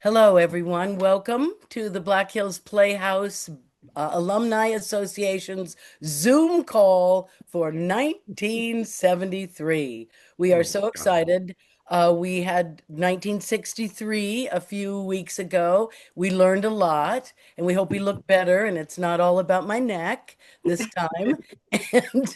Hello, everyone. Welcome to the Black Hills Playhouse Alumni Association's Zoom call for 1973. We are Oh so God. excited. We had 1963 a few weeks ago. We learned a lot, and we hope we look better, and it's not all about my neck this time. And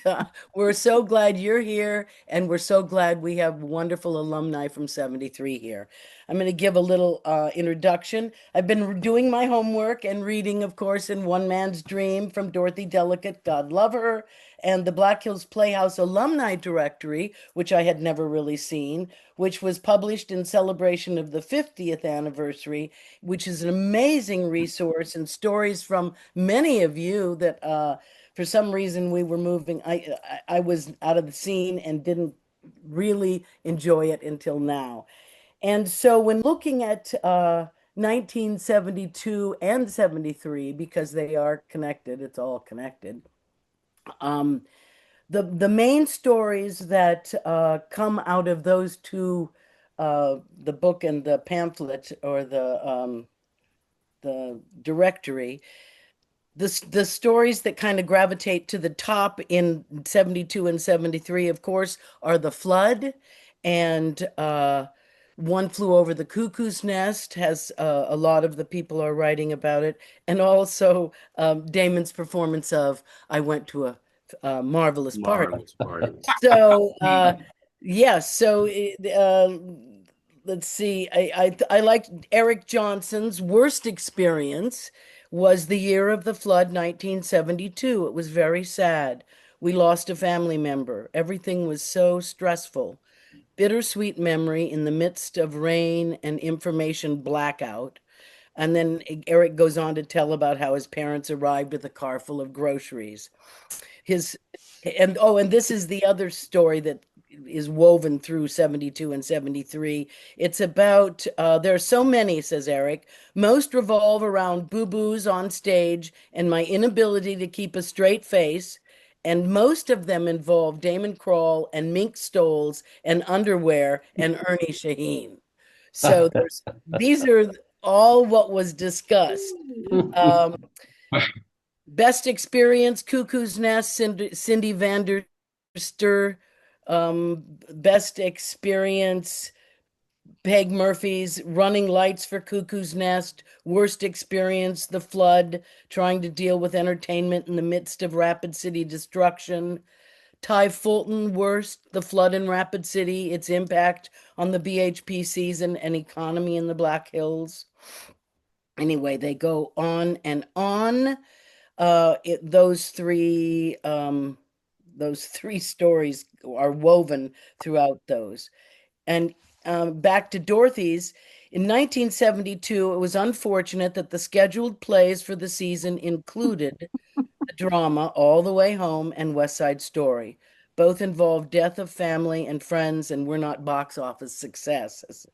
we're so glad you're here, and we're so glad we have wonderful alumni from 73 here. I'm going to give a little introduction. I've been doing my homework and reading, of course, in One Man's Dream from Dorothy Delicate, God love her, and the Black Hills Playhouse Alumni Directory, which I had never really seen, which was published in celebration of the 50th anniversary, which is an amazing resource and stories from many of you that for some reason we were moving. I was out of the scene and didn't really enjoy it until now. And so when looking at 1972 and 73, because they are connected, it's all connected. Um, the main stories that come out of those two, the book and the pamphlet or the directory, the stories that kind of gravitate to the top in 72 and 73, of course, are the flood and One Flew Over the Cuckoo's Nest has a lot of the people are writing about it, and also Damon's performance of I Went to a Marvelous Party. Marvelous party. So, yes, so let's see. I liked Eric Johnson's worst experience was the year of the flood, 1972. It was very sad. We lost a family member. Everything was so stressful. Bittersweet memory in the midst of rain and information blackout. And then Eric goes on to tell about how his parents arrived with a car full of groceries. His and this is the other story that is woven through 72 and 73. It's about there are so many, says Eric. Most revolve around boo-boos on stage and my inability to keep a straight face. And most of them involve Damon Kroll and mink stoles and underwear and Ernie Shaheen. So there's these are all what was discussed. Um, Best experience, Cuckoo's Nest, Cindy Vanderster. Best experience, Peg Murphy's Running Lights for Cuckoo's Nest. Worst experience, The Flood, trying to deal with entertainment in the midst of Rapid City destruction. Ty Fulton, worst, The Flood in Rapid City, its impact on the BHP season and economy in the Black Hills. Anyway, they go on and on. Those three stories are woven throughout those. And back to Dorothy's, in 1972, it was unfortunate that the scheduled plays for the season included the drama All the Way Home and West Side Story. Both involved death of family and friends and were not box office successes.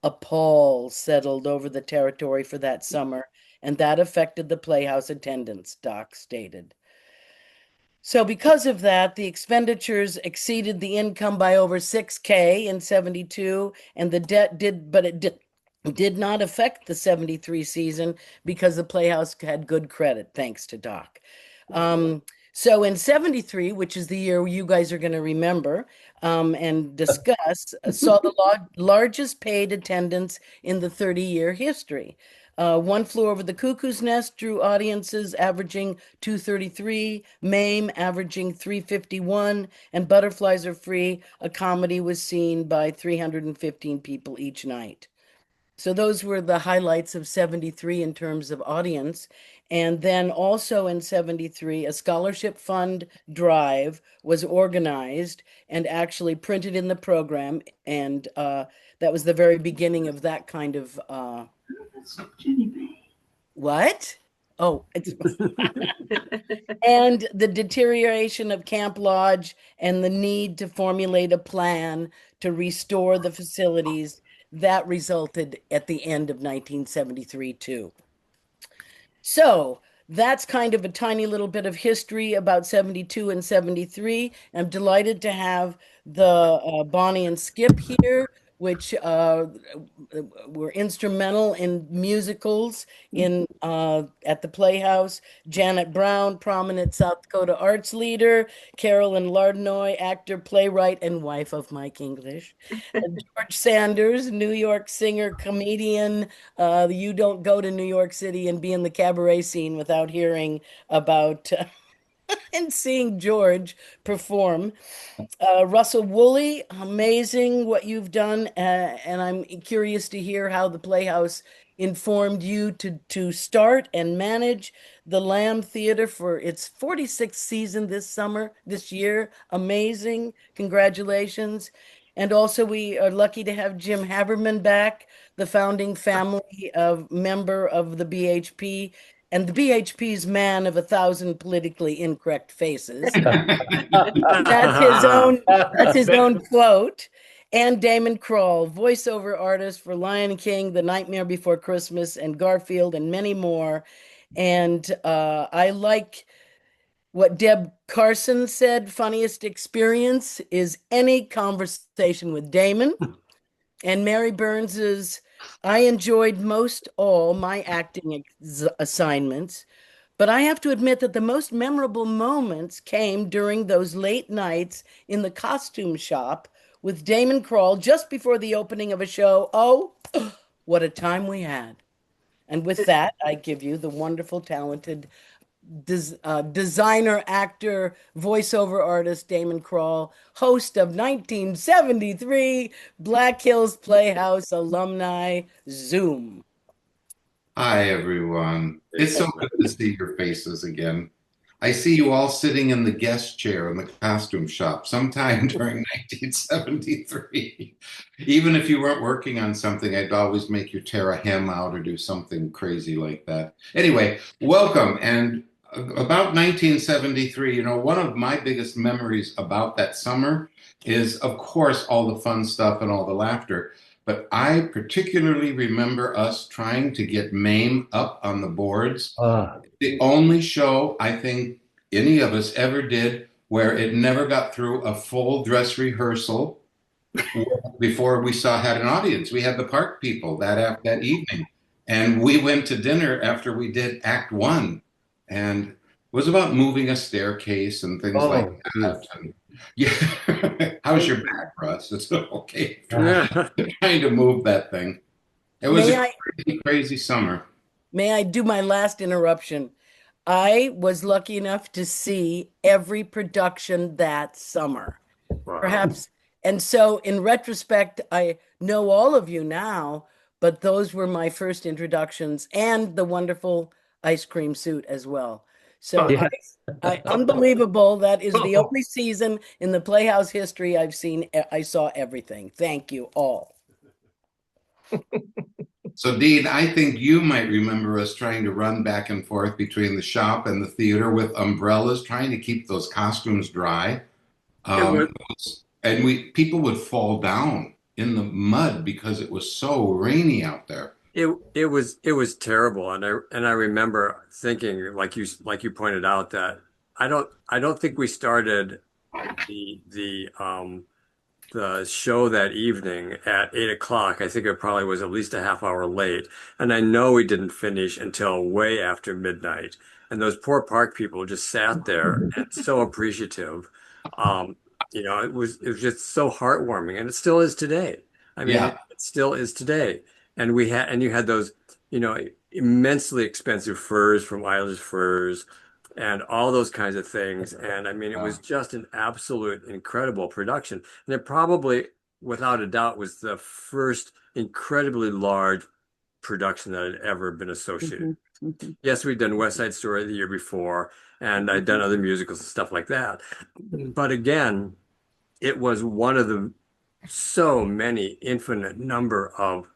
A pall settled over the territory for that summer, and that affected the playhouse attendance, Doc stated. So because of that, the expenditures exceeded the income by over 6K in 72, and the debt did, but it did not affect the 73 season because the Playhouse had good credit, thanks to Doc. Um, so in 73, which is the year you guys are going to remember and discuss, saw the largest paid attendance in the 30-year history. One Flew Over the Cuckoo's Nest drew audiences averaging 233, MAME averaging 351, and Butterflies Are Free, a comedy, was seen by 315 people each night. So those were the highlights of 73 in terms of audience. And then also in 73, a scholarship fund drive was organized and actually printed in the program. And that was the very beginning of that kind of what? Oh, it's and the deterioration of Camp Lodge and the need to formulate a plan to restore the facilities that resulted at the end of 1973 too. So that's kind of a tiny little bit of history about 72 and 73. I'm delighted to have the Bonnie and Skip here which were instrumental in musicals in at the Playhouse. Janet Brown, prominent South Dakota arts leader. Carolyn Lardnoy, actor, playwright, and wife of Mike English. George Sanders, New York singer, comedian. You don't go to New York City and be in the cabaret scene without hearing about and seeing George perform. Russell Woolley, amazing what you've done, and I'm curious to hear how the Playhouse informed you to start and manage the Lamb Theater for its 46th season this year. Amazing. Congratulations. And also, we are lucky to have Jim Haberman back, the founding family of member of the BHP, and the BHP's man of 1,000 politically incorrect faces. That's his own, that's his own quote. And Damon Kroll, voiceover artist for Lion King, The Nightmare Before Christmas, and Garfield, and many more. And I like what Deb Carson said, funniest experience is any conversation with Damon. And Mary Burns's, I enjoyed most all my acting assignments, but I have to admit that the most memorable moments came during those late nights in the costume shop with Damon Kroll just before the opening of a show. Oh, what a time we had. And with that, I give you the wonderful, talented designer, actor, voiceover artist Damon Kroll, host of 1973 Black Hills Playhouse alumni Zoom. Hi, everyone. It's so good to see your faces again. I see you all sitting in the guest chair in the costume shop sometime during 1973. Even if you weren't working on something, I'd always make you tear a hem out or do something crazy like that. Anyway, welcome. And about 1973, one of my biggest memories about that summer is, of course, all the fun stuff and all the laughter. But I particularly remember us trying to get MAME up on the boards. Ah, The only show I think any of us ever did where it never got through a full dress rehearsal before we had an audience. We had the park people that evening, and we went to dinner after we did Act One, and it was about moving a staircase and things like oh, that. geez. And yeah, how's your back, Russ? It's okay. Ah, Trying to move that thing. It was May a I crazy, crazy summer. may I do my last interruption? I was lucky enough to see every production that summer. wow. Perhaps. And so, in retrospect, I know all of you now, but those were my first introductions and the wonderful ice cream suit as well. So, Yeah. unbelievable. That is the Oh, only season in the Playhouse history I've seen. I saw everything. Thank you all. So, Dean, I think you might remember us trying to run back and forth between the shop and the theater with umbrellas, trying to keep those costumes dry. it was Um, and people would fall down in the mud because it was so rainy out there. it was terrible, and I remember thinking, like you pointed out, that I don't think we started the the show that evening at 8 o'clock. I think it probably was at least a half hour late. And I know we didn't finish until way after midnight. And those poor park people just sat there and so appreciative. Um, it was just so heartwarming. And it still is today. I mean, Yeah, it still is today. And you had those, you know, immensely expensive furs from Islanders Furs and all those kinds of things. And I mean, it yeah, was just an absolute incredible production. And it probably, without a doubt, was the first incredibly large production that had ever been associated. Mhm, mhm. Yes, we'd done West Side Story the year before, and I'd done other musicals and stuff like that. But again, it was one of the so many infinite number of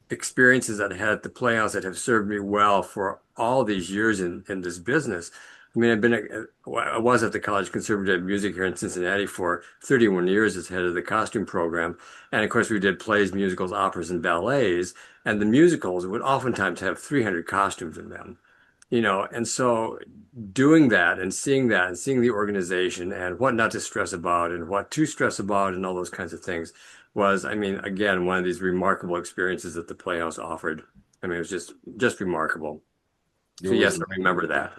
experiences that I had at the Playhouse that have served me well for all these years in this business. I mean, I was at the College Conservative of Music here in Cincinnati for 31 years as head of the costume program. And of course, we did plays, musicals, operas, and ballets. And the musicals would oftentimes have 300 costumes in them, and so doing that and seeing the organization and what not to stress about and what to stress about and all those kinds of things was, I mean, again, one of these remarkable experiences that the Playhouse offered. I mean, it was just remarkable. It So yes, was I remember that.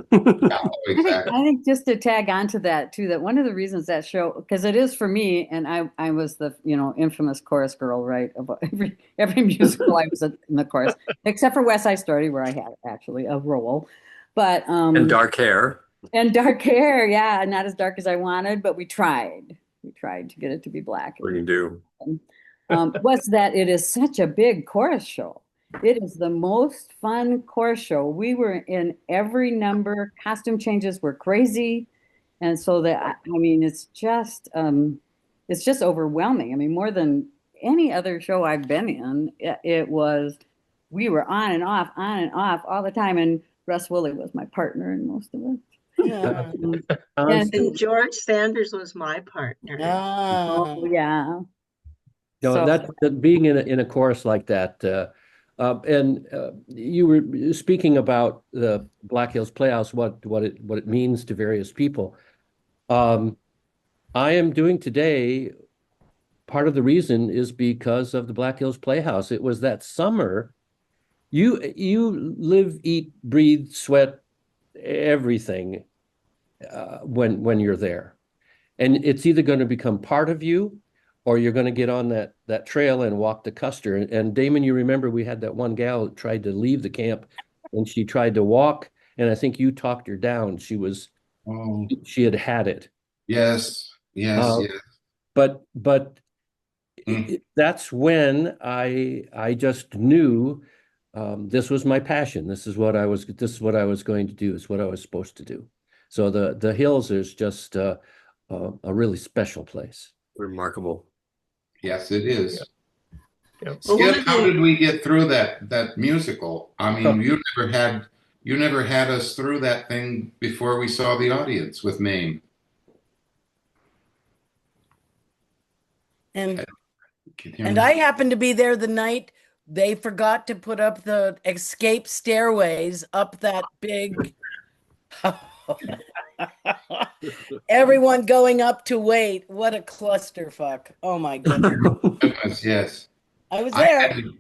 exactly. I think just to tag on to that too, that one of the reasons that show, because it is for me, and I was the, infamous chorus girl, right? Of every musical I was in the chorus, except for West Side Story, where I had actually a role. But And dark hair. and dark hair, yeah, not as dark as I wanted, but we tried. We tried to get it to be black. What do you do? Was that it is such a big chorus show. It is the most fun chorus show. We were in every number. Costume changes were crazy, and so that I mean, it's just overwhelming. I mean, more than any other show I've been in, it was. We were on and off all the time, and Russ Woolley was my partner in most of it. Yeah. And And George Sanders was my partner. Ah. oh yeah, No, so that being in a chorus like that, and you were speaking about the Black Hills Playhouse, what it means to various people. I am doing today. Part of the reason is because of the Black Hills Playhouse. It was that summer. You live, eat, breathe, sweat, everything when you're there. And it's either going to become part of you or you're going to get on that trail and walk the Custer. And Damon, you remember we had that one gal that tried to leave the camp and she tried to walk, and I think you talked her down. Oh, She had it. yes, yes, Uh, yes. but Mm. that's when I just knew this was my passion. This is what I was going to do. It's what I was supposed to do. So the Hills is just a really special place. Remarkable. Yes, it is. Yeah. Skip, how did we get through that musical? I mean, you never had us through that thing before we saw the audience with Mame. And Can you hear and me? I happened to be there the night they forgot to put up the escape stairways up that big. Everyone going up to wait. What a clusterfuck. Oh my goodness. Goodness, yes. I was I there. had to,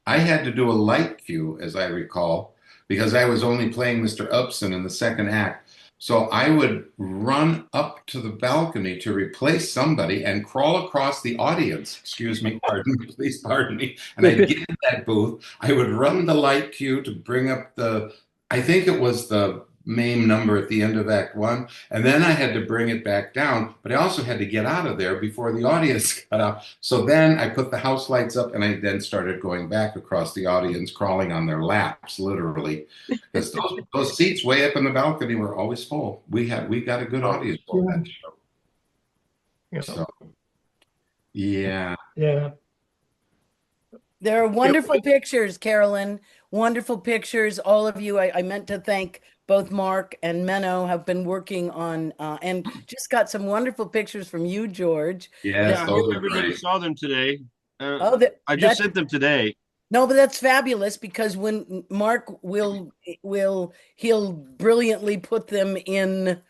I had to do a light cue, as I recall, because I was only playing Mr. Upson in the second act. So I would run up to the balcony to replace somebody and crawl across the audience. Excuse me, pardon me, please pardon me. And I'd get in that booth. I would run the light cue to bring up I think it was the main number at the end of Act One. And then I had to bring it back down, but I also had to get out of there before the audience got out. So then I put the house lights up and I then started going back across the audience, crawling on their laps, literally. Because those seats way up in the balcony were always full. We got a good audience for that show. Yeah. So, yeah. Yeah. There are wonderful pictures, Carolyn. Wonderful pictures. All of you. I meant to thank both Mark and Menno have been working on and just got some wonderful pictures from you, George. Yes, Yeah, I those hope are everybody great. saw them today. Oh, I just sent them today. no, but that's fabulous because when Mark he'll brilliantly put them in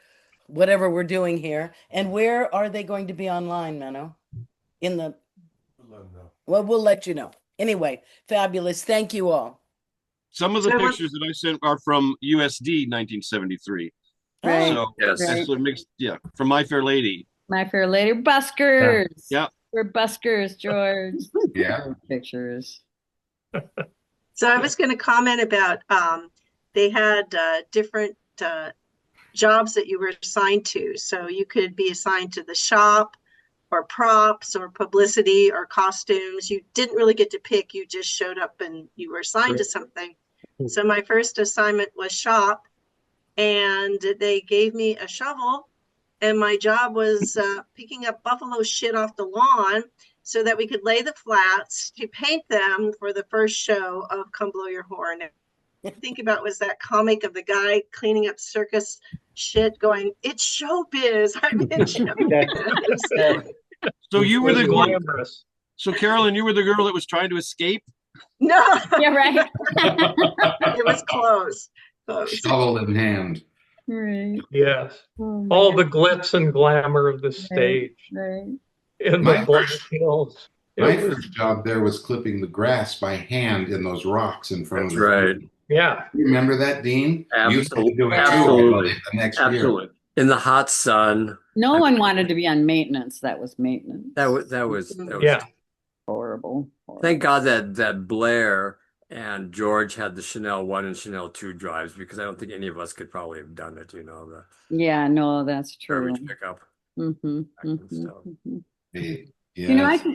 whatever we're doing here. And where are they going to be online, Menno? In the Well, we'll let you know. Anyway, fabulous. Thank you all. Some of the There was- pictures that I sent are from USD 1973. right, So Yes. Right. that's what makes, yeah, from My Fair Lady. My Fair Lady buskers. Yeah. We're buskers, George. Yeah. Pictures. So I was going to comment about they had different jobs that you were assigned to. So you could be assigned to the shop or props or publicity or costumes. You didn't really get to pick. You just showed up and you were assigned to something. So my first assignment was shop, and they gave me a shovel, and my job was picking up buffalo shit off the lawn so that we could lay the flats to paint them for the first show of Come Blow Your Horn. Think about was that comic of the guy cleaning up circus shit going, it's showbiz. I'm in showbiz. So you were the girl. glamorous. So Carolyn, you were the girl that was trying to escape. No, Yeah, right. it was close. Shovel in hand. Right. Yes. Oh, my All God. the glitz and glamour of the stage Right. in My the Black first- Hills. My It was, first job there was clipping the grass by hand in those rocks in front That's of the right. yeah, You remember that, Dean? You had to Absolutely. do it too, I Absolutely. believe, the next year. Absolutely. In the hot sun. No one wanted to be on maintenance. That was maintenance. That was yeah. Horrible. Thank God that Blair and George had the Chanel 1 and Chanel 2 drives, because I don't think any of us could probably have done it, the Yeah, no, that's true. garbage pickup Mm-hmm, and mm-hmm, stuff. mm-hmm. Hey, You know, yes.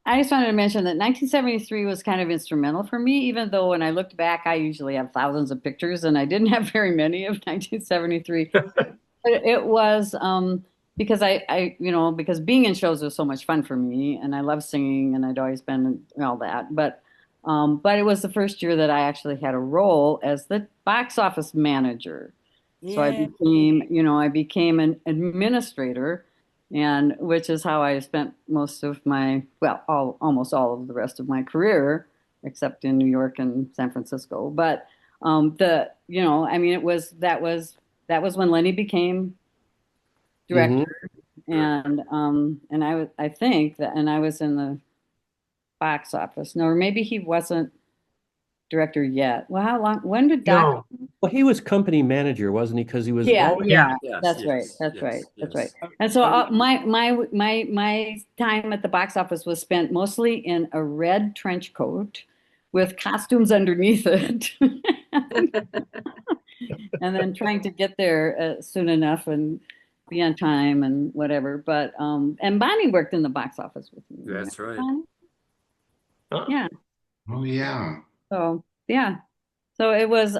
I just wanted to mention that 1973 was kind of instrumental for me, even though when I looked back, I usually have thousands of pictures and I didn't have very many of 1973. But it was because because being in shows was so much fun for me, and I love singing, and I'd always been all that. But it was the first year that I actually had a role as the box office manager. So Yeah. I became an administrator, and which is how I spent most of almost all of the rest of my career, except in New York and San Francisco. But that was when Lenny became Mhm. director, and I think that, and I was in the box office. No, or maybe he wasn't director yet. Well, how long? When did Doc? No, Well, he was company manager, wasn't he? Because he was Yeah, always yeah, Yes, that's right. yes, That's yes, right. That's right. yes. And so my time at the box office was spent mostly in a red trench coat with costumes underneath it, and then trying to get there soon enough and be on time and whatever. But and Bonnie worked in the box office with me. Remember That's right. Bonnie? huh? Yeah. Oh, yeah. So yeah. So it was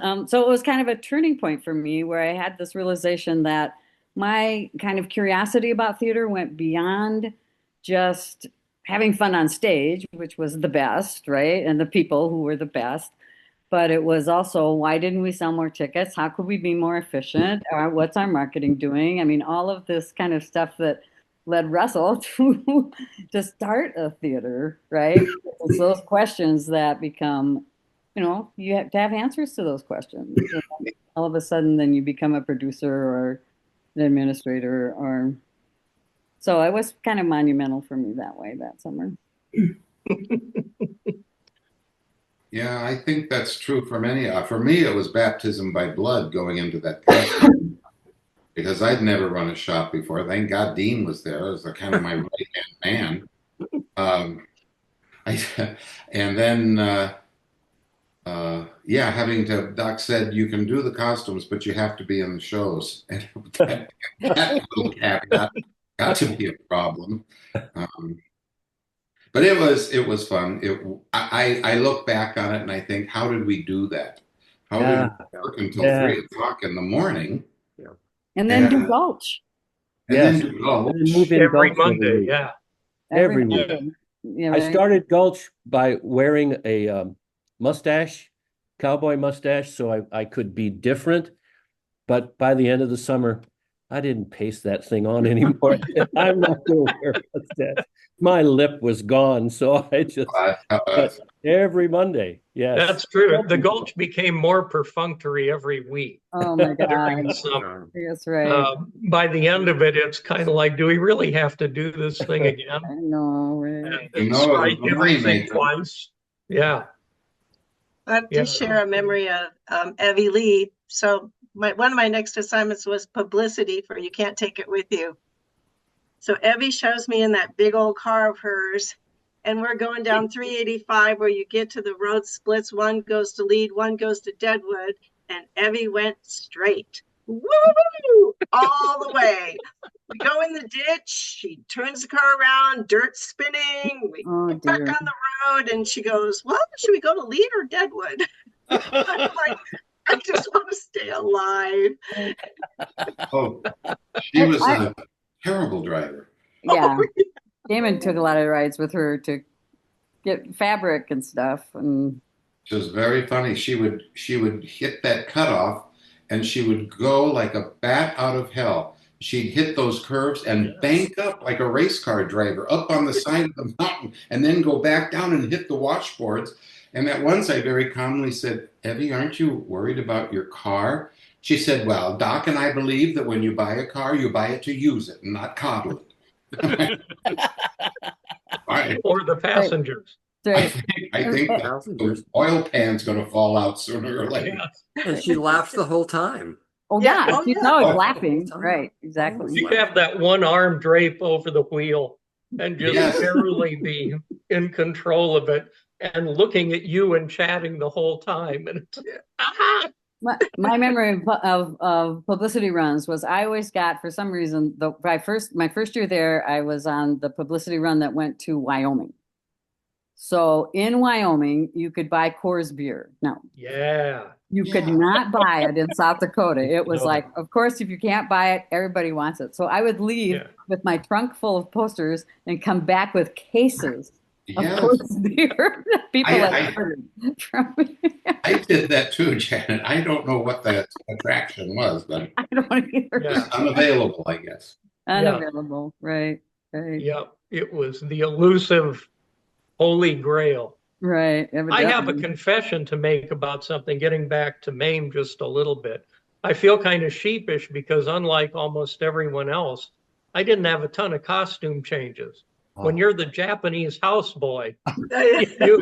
kind of a turning point for me where I had this realization that my kind of curiosity about theater went beyond just having fun on stage, which was the best, right? And the people who were the best. But it was also, why didn't we sell more tickets? How could we be more efficient? What's our marketing doing? I mean, all of this kind of stuff that led Russell to start a theater, right? It's those questions that become, you have to have answers to those questions. And all of a sudden, then you become a producer or an administrator, or so it was kind of monumental for me that way that summer. Yeah, I think that's true for many. For me, it was baptism by blood going into that costume because I'd never run a shop before. Thank God Dean was there as kind of my right-hand man. I, and then, yeah, Doc said, you can do the costumes, but you have to be in the shows. And that little caveat got to be a problem. But it was fun. I look back on it and I think, how did we do that? How did yeah, we work until yeah, 3 o'clock in the morning And then do and, Gulch and yes. then do And then move Gulch? in Every Gulch Monday. week. Yeah, every Every week. Monday. Yeah, I right. started Gulch by wearing a mustache, cowboy mustache, so I could be different. But by the end of the summer, I didn't paste that thing on anymore. I'm not going to wear a mustache. My lip was gone, so I just. But every Monday, yes. that's true. The Gulch became more perfunctory every week Oh my during God. the summer. That's right. By the end of it, it's kind of like, do we really have to do this thing again? I know, right? And You know, it strike was a everything moneymaker. twice. Yeah, I have yeah. to share a memory of Evie Lee. So one of my next assignments was publicity for You Can't Take It With You. So Evie shows me in that big old car of hers, and we're going down 385 where you get to the road splits. One goes to Lead, one goes to Deadwood, and Evie went straight. Woo! All the way. We go in the ditch. She turns the car around, dirt spinning. We Oh get back dear. on the road, and she goes, well, should we go to Lead or Deadwood? I'm like, I just want to stay alive. Oh, she was a terrible driver. Yeah. Damon took a lot of rides with her to get fabric and stuff. And It was very funny. She would hit that cutoff and she would go like a bat out of hell. She'd hit those curves and bank up like a race car driver up on the side of the mountain and then go back down and hit the washboards. And at once I very calmly said, Evie, aren't you worried about your car? She said, well, Doc and I believe that when you buy a car, you buy it to use it and not coddle it. All Right. or the passengers. Right. I think the Passengers. oil pan's going to fall out sooner or later. Yeah. And she laughed the whole time. Oh Yeah. yeah, Oh, she's yeah. always Oh. laughing. Time. Right, exactly. She'd have that one arm drape over the wheel and just Yes. barely be in control of it and looking at you and chatting the whole time. And it's, My memory of publicity runs was I always got, for some reason, my first year there, I was on the publicity run that went to Wyoming. So in Wyoming, you could buy Coors beer. Now, yeah. you could Yeah. not buy it in South Dakota. It was No. like, of course, if you can't buy it, everybody wants it. So I would leave Yeah. with my trunk full of posters and come back with cases of Yes. Coors beer. People I- had ordered from me. I did that too, Janet. I don't know what that attraction was, but I don't either. Yeah. it's unavailable, I guess. Unavailable. Right. Right. Yep. It was the elusive Holy Grail. Right. I have a Evidently. confession to make about something, getting back to MAME just a little bit. I feel kind of sheepish because, unlike almost everyone else, I didn't have a ton of costume changes. When Oh. you're the Japanese houseboy, Yeah.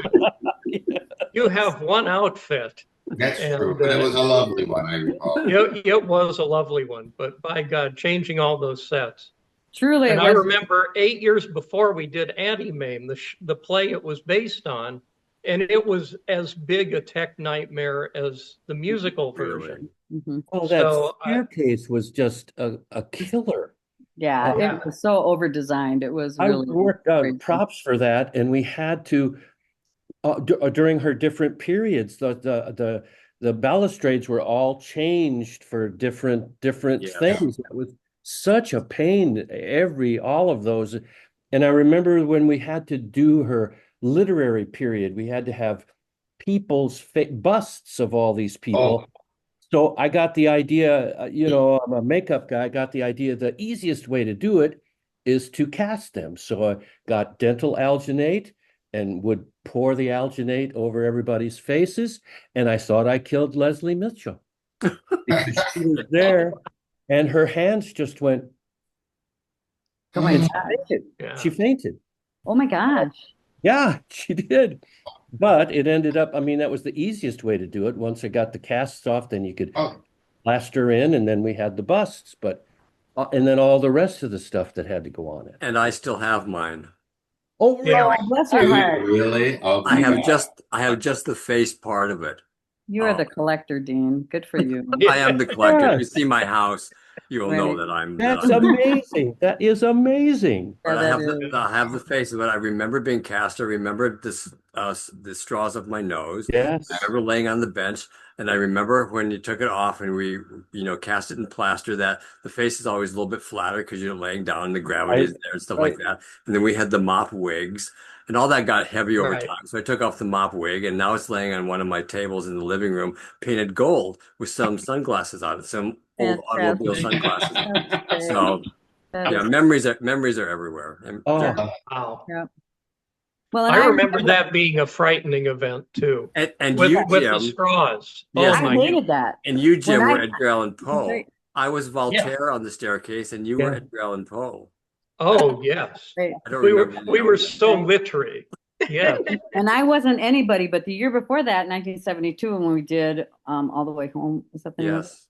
you have one outfit. That's And, true. But it was a lovely one, I recall. It was a lovely one, but by God, changing all those sets. Truly, And it I was. remember 8 years before we did Anti-MAME, the play it was based on, and it was as big a tech nightmare as the musical version. Mhm. Oh, that So, staircase was just a killer. Yeah, Yeah. it was so over designed. It was I really worked on crazy. props for that, and we had to during her different periods. The balustrades were all changed for different Yeah. things. It was such a pain. All of those, and I remember when we had to do her literary period, we had to have people's busts of all these people. Oh, So I got the idea, I'm a makeup guy, I got the idea the easiest way to do it is to cast them. So I got dental alginate and would pour the alginate over everybody's faces. And I thought I killed Leslie Mitchell because she was there and her hands just went, Oh my and gosh. Yeah. she fainted. Oh my gosh. Yeah, she did. But it ended up, I mean, that was the easiest way to do it. Once I got the casts off, then you could oh, plaster in, and then we had the busts, but and then all the rest of the stuff that had to go on it. And I still have mine. Oh, Yeah. right. Bless do your you heart. really? Oh, I my have God. just the face part of it. You are the collector, Dean. Good for you. I am the collector. If you Yes. see my house, you will know Right. that I'm That's amazing. That is amazing. But Yeah, I that is. I have the face of it. I remember being cast. I remember the straws of my nose. Yes. I remember laying on the bench, and I remember when you took it off and we, cast it in plaster, that the face is always a little bit flatter because you're laying down and the gravity is there and stuff like that. And then we had the mop wigs, and all that got heavy over Right. time. So I took off the mop wig, and now it's laying on one of my tables in the living room, painted gold with some sunglasses on it, some old automobile sunglasses. That's great. So That yeah, is- memories are everywhere. And Oh, Wow. Well, and I remember that being a frightening event too. and With, you, with the Jim, straws. Yes, Oh I my hated that. and you, Jim, When were I- Edgar Allan Poe. Right. I was Voltaire on the staircase, and you were Yeah. Edgar Allan Poe. Oh yes. Right. I don't We were remember. we were so literary. Yeah. And I wasn't anybody, but the year before that, 1972, when we did All the Way Home, is that the name of it? Yes,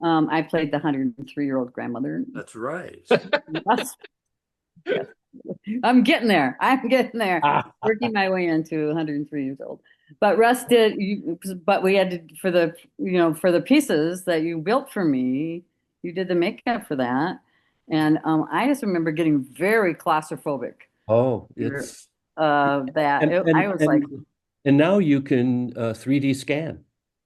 yeah, I played the 103-year-old grandmother. that's right. That's- yes. I'm getting there. I'm getting there. Working my way into 103 years old. But Russ but we had to, for the pieces that you built for me, you did the makeup for that. And I just remember getting very claustrophobic. it's That I was like, and now you can 3D scan.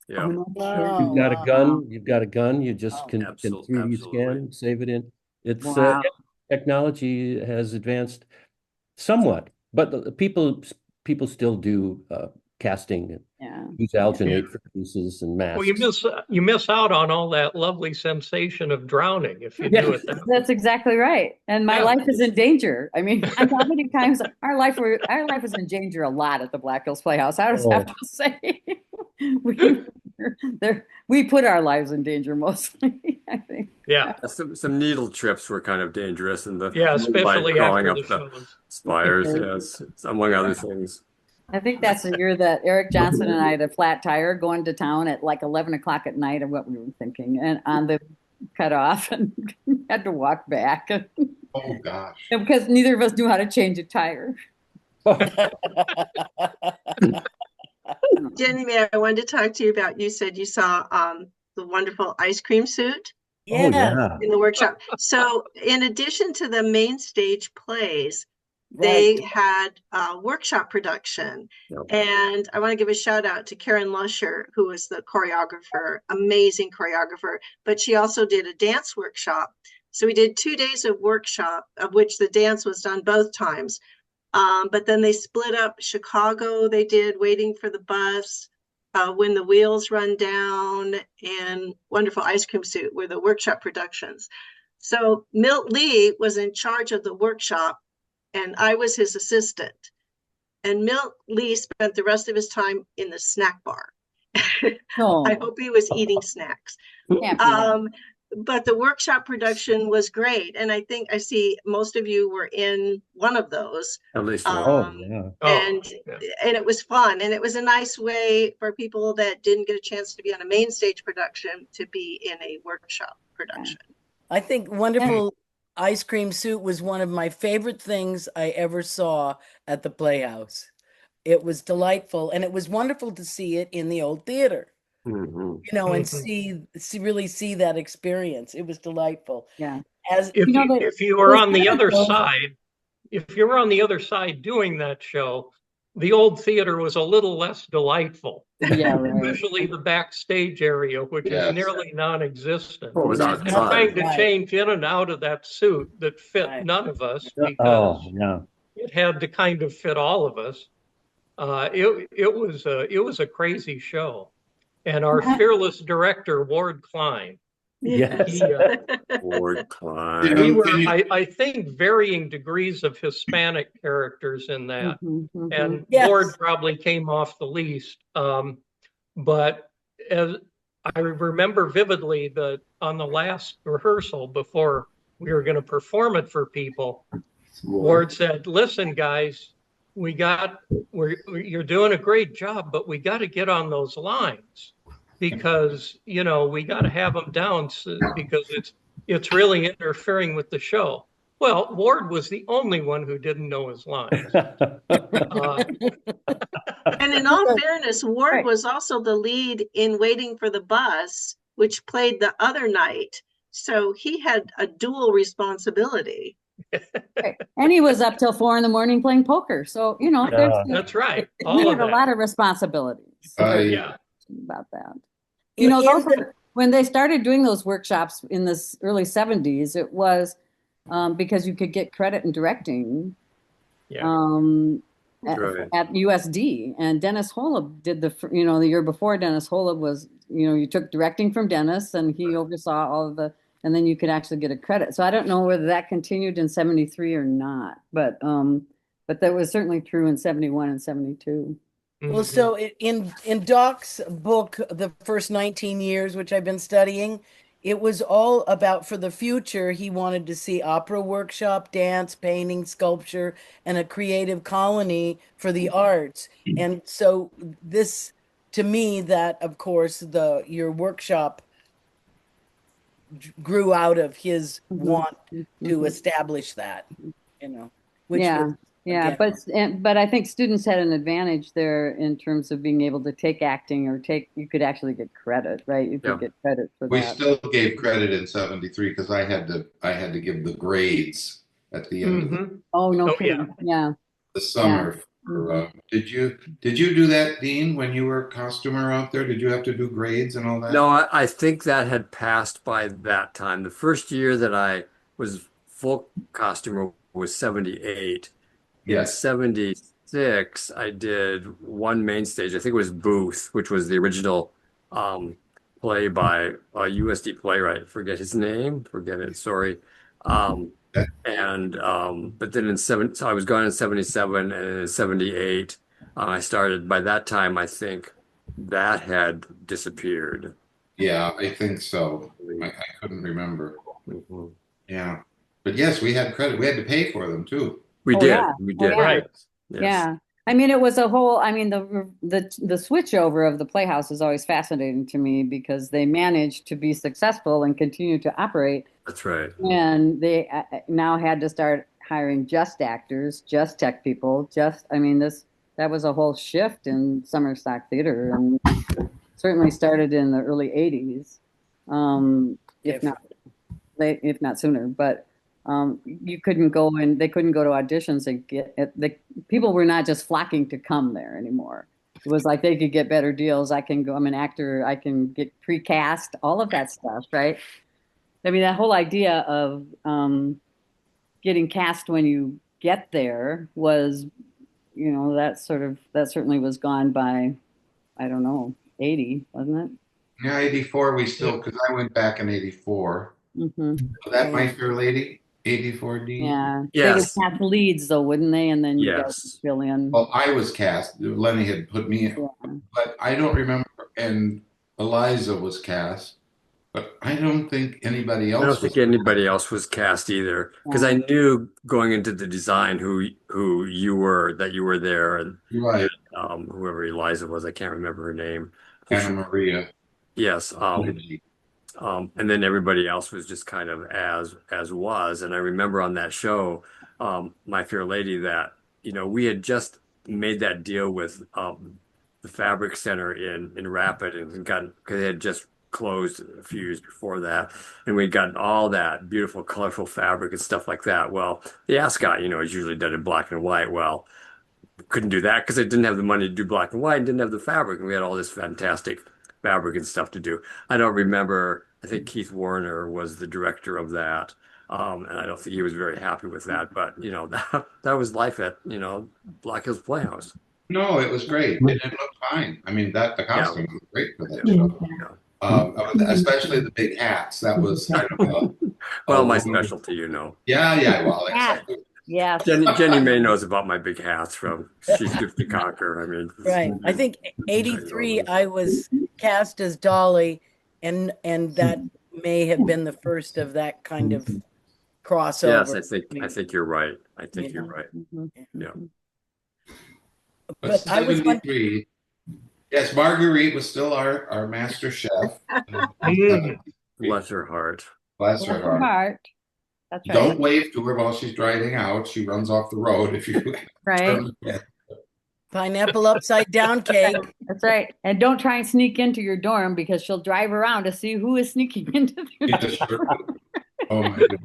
Yeah, Wow. You've got a gun. You've got a gun. You just can Absolutely, 3D scan, absolutely. save it in. It's wow. technology has advanced somewhat, but people still do casting, Yeah. use alginate for pieces and masks. Well, you miss out on all that lovely sensation of drowning if you do it that way. That's exactly right. And my Yeah. life is in danger. I mean, how many times our life is in danger a lot at the Black Hills Playhouse. I just have to say, we put our lives in danger mostly, I think. Yeah. Some needle trips were kind of dangerous in the Yeah, moonlight especially crawling after up the the shows. spires, yes, among other things. I think that's the year that Eric Johnson and I had a flat tire going to town at like 11 o'clock at night of what we were thinking and on the cutoff and had to walk back Oh gosh. because neither of us knew how to change a tire. Jenny, I wanted to talk to you about, you said you saw the wonderful ice cream suit Oh, Yes, yeah. in the workshop. So in addition to the main stage plays, right. they had workshop production. Yep. And I want to give a shout out to Karen Lusher, who was the choreographer, amazing choreographer, but she also did a dance workshop. So we did 2 days of workshop, of which the dance was done both times. But then they split up Chicago, they did Waiting for the Bus, When the Wheels Run Down, and Wonderful Ice Cream Suit were the workshop productions. So Milt Lee was in charge of the workshop, and I was his assistant. And Milt Lee spent the rest of his time in the snack bar. No, I hope he was eating snacks. can't be that. But the workshop production was great. And I think I see most of you were in one of those. At least one. Oh, Um, yeah. Oh, and yeah. and it was fun. And it was a nice way for people that didn't get a chance to be on a main stage production to be in a workshop production. I think Wonderful Ice Cream Suit was one of my favorite things I ever saw at the Playhouse. It was delightful, and it was wonderful to see it in the old theater, Mhm. and Mhm. really see that experience. It was delightful. Yeah. As If You know, you they, if you were they on the started other those, side, if you were on the other side doing that show, the old theater was a little less delightful, yeah, right. especially the backstage area, which is Yes. nearly non-existent. Oh, it was Yeah. And trying outside. to right, change in and out of that suit that fit right. none of us Oh, because yeah. it had to kind of fit all of us. It was a crazy show, and our fearless director Ward Klein, Yes. he Ward we Klein. were Can you, I think varying degrees of Hispanic characters in that, and Ward Yes. probably came off the least. But as I remember vividly that on the last rehearsal before we were going to perform it for people, Ward said, "Listen, guys, you're doing a great job, but we got to get on those lines because we got to have them down because it's really interfering with the show." Well, Ward was the only one who didn't know his lines. And in all fairness, Ward Right. was also the lead in Waiting for the Bus, which played the other night. So he had a dual responsibility. Right. And he was up till 4 in the morning playing poker. So, Yeah. That's right, he all of had a lot that. of responsibilities. I, Yeah, About that. In Those the were, when they started doing those workshops in the early 70s, it was because you could get credit in directing yeah. um, Right. at USD. And Dennis Holub did the year before Dennis Holub was, you took directing from Dennis and he oversaw all of and then you could actually get a credit. So I don't know whether that continued in 73 or not, but that was certainly true in 71 and 72. Well, Mhm. so in Doc's book, The First 19 Years, which I've been studying, it was all about for the future. He wanted to see opera workshop, dance, painting, sculpture, and a creative colony for the arts. And so this, to me, that of course your workshop grew out of his want to establish that, which Yeah, was yeah, again. but I think students had an advantage there in terms of being able to take acting you could actually get credit, right? You Yeah. could get credit for we that. still gave credit in 73 because I had to give the grades at the end of Mhm. Oh, no Oh, yeah. kidding. Yeah, the yeah. summer. Did you do that, Dean, when you were a costumer out there? Did you have to do grades and all that? No, I think that had passed by that time. The first year that I was full costumer was 78. In Yes. 76, I did one main stage. I think it was Booth, which was the original play by a USD playwright. Forget his name. Forget it. Sorry. That- But then so I was gone in 77, and in 78, I started. By that time, I think that had disappeared. Yeah, I think so. I couldn't remember. Mhm. Yeah. But yes, we had credit. We had to pay for them too. We Oh, did. yeah. We Oh, did. yeah. Right. Yes. Yes. Yeah. I mean, it was a whole, I mean, the switchover of the Playhouse is always fascinating to me because they managed to be successful and continue to operate. That's right. And they now had to start hiring just actors, just tech people, just, I mean, that was a whole shift in summer stock theater and certainly started in the early 80s, if not late, if not sooner. But you couldn't go and they couldn't go to auditions and the people were not just flocking to come there anymore. It was like they could get better deals. I can go, I'm an actor, I can get pre-cast, all of that stuff, right? I mean, that whole idea of getting cast when you get there was, that certainly was gone by, I don't know, 80, wasn't Yeah, 84, we Yeah. still, because I went back in 84. it? Hmm. Was that My Fair Lady? 84 D? Yeah. They would Yes. cast leads though, wouldn't they? And then you guys would Yes. fill in. Well, I was cast. Lenny had put me in, Yeah. but I don't remember. And Eliza was cast, but I don't think anybody I don't else think was. anybody else was cast either, because I knew going into the design who you were, that you were there, and Right. whoever Eliza was, I can't remember her name. I think Anna Maria. yes. Lindsay. And then everybody else was just kind of as was. And I remember on that show, My Fair Lady, that we had just made that deal with the Fabric Center in Rapid, and gotten, because it had just closed a few years before that, and we'd gotten all that beautiful, colorful fabric and stuff like that. Well, the ascot, is usually done in black and white. Well, couldn't do that because I didn't have the money to do black and white and didn't have the fabric. And we had all this fantastic fabric and stuff to do. I don't remember. I think Keith Warner was the director of that. And I don't think he was very happy with that. But, that was life at, Black Hills Playhouse. No, it was great. It looked fine. I mean, the Yeah. costume was great for that Yeah. show. Yeah. Especially the big hats. That was kind of Well, my wonderful- specialty, Yeah. Well, Hats. exactly. Yes. Jenny May knows about my big hats from She Scoops to Conquer. I mean, Right. I think 83 I was cast as Dolly, and that may have been the first of that kind of crossover. yes, I think you're right. I think you're right. Mhm. Yeah. But I was wondering, 73. Yes, Marguerite was still our master chef. Bless her heart. Bless her heart. Heart. That's right. Don't wave to her while she's driving out. She runs off the road if you Right. pineapple upside down cake. That's right. And don't try and sneak into your dorm because she'll drive around to see who is sneaking into the Oh my goodness.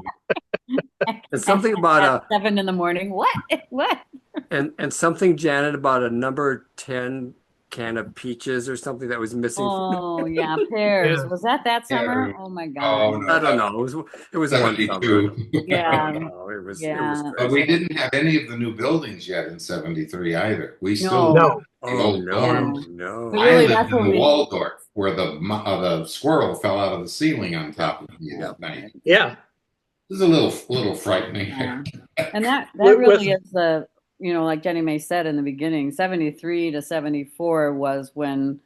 And something about at 7 in the morning. What? What? and something, Janet, about a number 10 can of peaches or something that was missing. Oh yeah, pears. Yeah. Was that summer? Yeah. Oh my Oh, God. no. I don't know. It was one summer. 72. Yeah. No, it was Yeah. But we crazy. didn't have any of the new buildings yet in 73 either. We No. still No. Oh no, Yeah. no. But I really, lived that's in what the we- Waldorf where the squirrel fell out of the ceiling on top of me Yeah. that night. Yeah. This is a little frightening. Yeah. And that With- really is the, like Jenny May said in the beginning, 73 to 74 was when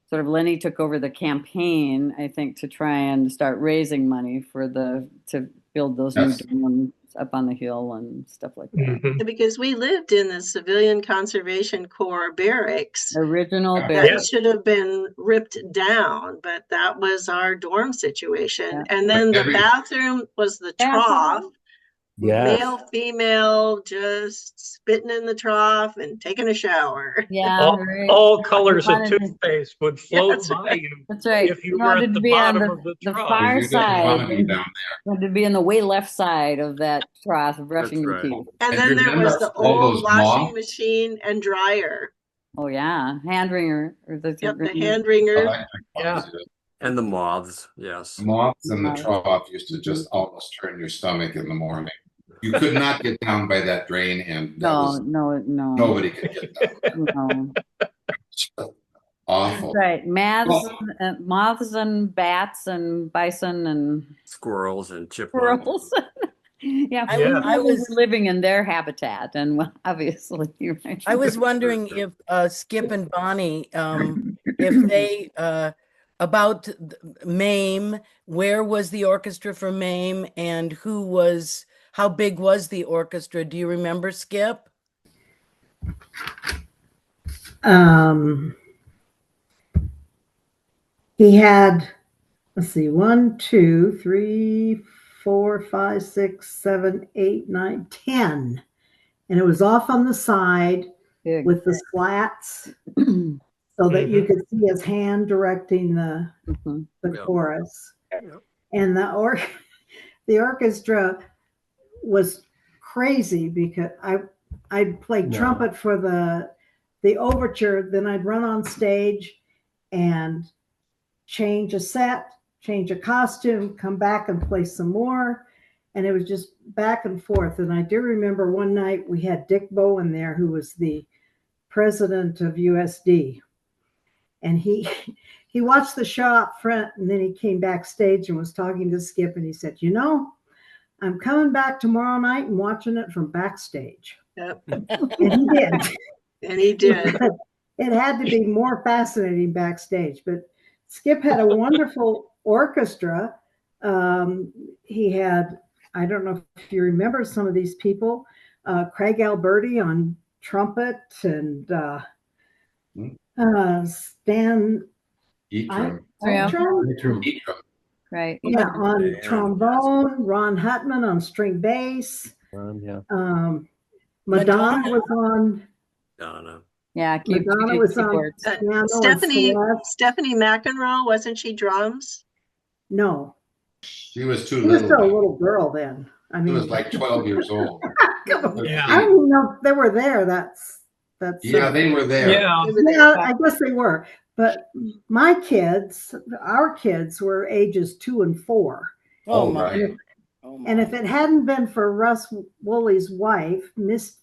sort of Lenny took over the campaign, I think, to try and start raising money to build those Yes. new dorms up on the hill and stuff like that. Mhm. Because we lived in the Civilian Conservation Corps barracks. Original Yeah. barracks. That should have been ripped down, but that was our dorm situation. Yeah. And then the Every- bathroom was the Bathroom? trough. Yes. Male, female, just spitting in the trough and taking a shower. Yeah, All, right. all colors of Wanted to- toothpaste would float That's by right. you That's right. if you were wanted at to the be on bottom of the trough. far You didn't want to be side. down Wanted to be in the way left side of that trough, brushing your right. teeth. And And then there remember was the all old those washing moths? machine and dryer. Oh yeah, hand wringer. Or Yep, the hand wringer. Electric Yeah. ones, And the moths, yes. Moths in the Moths. trough used to just almost turn your stomach in the morning. You could not get down by that drain, and that was No. nobody could get down. No. Awful. Right. Well- Moths and bats and bison and Squirrels and chipmunks. squirrels. Yeah, I- we I were was- living in their habitat, and well, obviously, you're right. I was wondering if Skip and Bonnie, if they about MAME. Where was the orchestra for MAME, and how big was the orchestra? Do you remember, Skip? Um, he had, let's see, 1, 2, 3, 4, 5, 6, 7, 8, 9, 10. And it was off on the side Big. with the slats so that you could see his hand directing the chorus. Yep. And the orchestra was crazy because I'd play trumpet for the overture, then I'd run on stage and change a set, change a costume, come back and play some more. And it was just back and forth. And I do remember one night we had Dick Bowen there, who was the president of USD. And he watched the show up front, and then he came backstage and was talking to Skip, and he said, I'm coming back tomorrow night and watching it from backstage. Yep. And he did. And he did. It had to be more fascinating backstage. But Skip had a wonderful orchestra. He had, I don't know if you remember some of these people, Craig Alberti on trumpet, and Stan Eitram. Right. Yeah, on trombone, Ron Hutman on string bass. Yeah. Madonna was on. Donna. Yeah. Madonna was on piano and Stephanie Celeste. McEnroe, wasn't she drums? No, She was too she was little. still a little girl then. I She mean, was like 12 years old. Yeah. I didn't know they were there. That's Yeah, they were there. Yeah. yeah. I guess they were. But our kids were ages 2 and 4. Oh, Oh, my. right. Oh, my. And if it hadn't been for Russ Woolley's wife, Misty,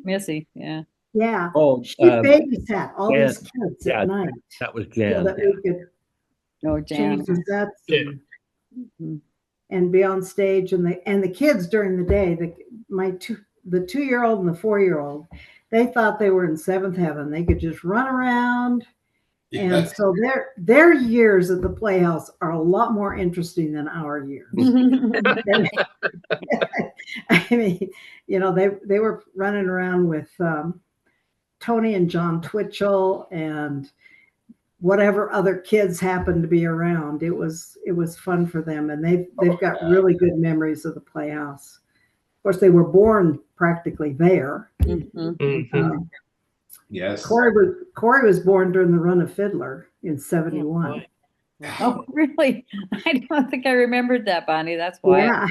Missy. Yeah. yeah, Oh, she babysat all Jan. these kids Yeah, at night that was so Jan. that we could No, Jan. change the sets Yeah. and be on stage. And the kids during the day, the 2-year-old and the 4-year-old, they thought they were in seventh heaven. They could just run around. And Yes. so their years at the Playhouse are a lot more interesting than our years. I mean, they were running around with Tony and John Twitchell and whatever other kids happened to be around. It was fun for them, and they've got really good memories of the Playhouse. Of course, they were born practically there. Yes. Corey was born during the run of Fiddler in '71. Oh, really? I don't think I remembered that, Bonnie. That's why. Yeah.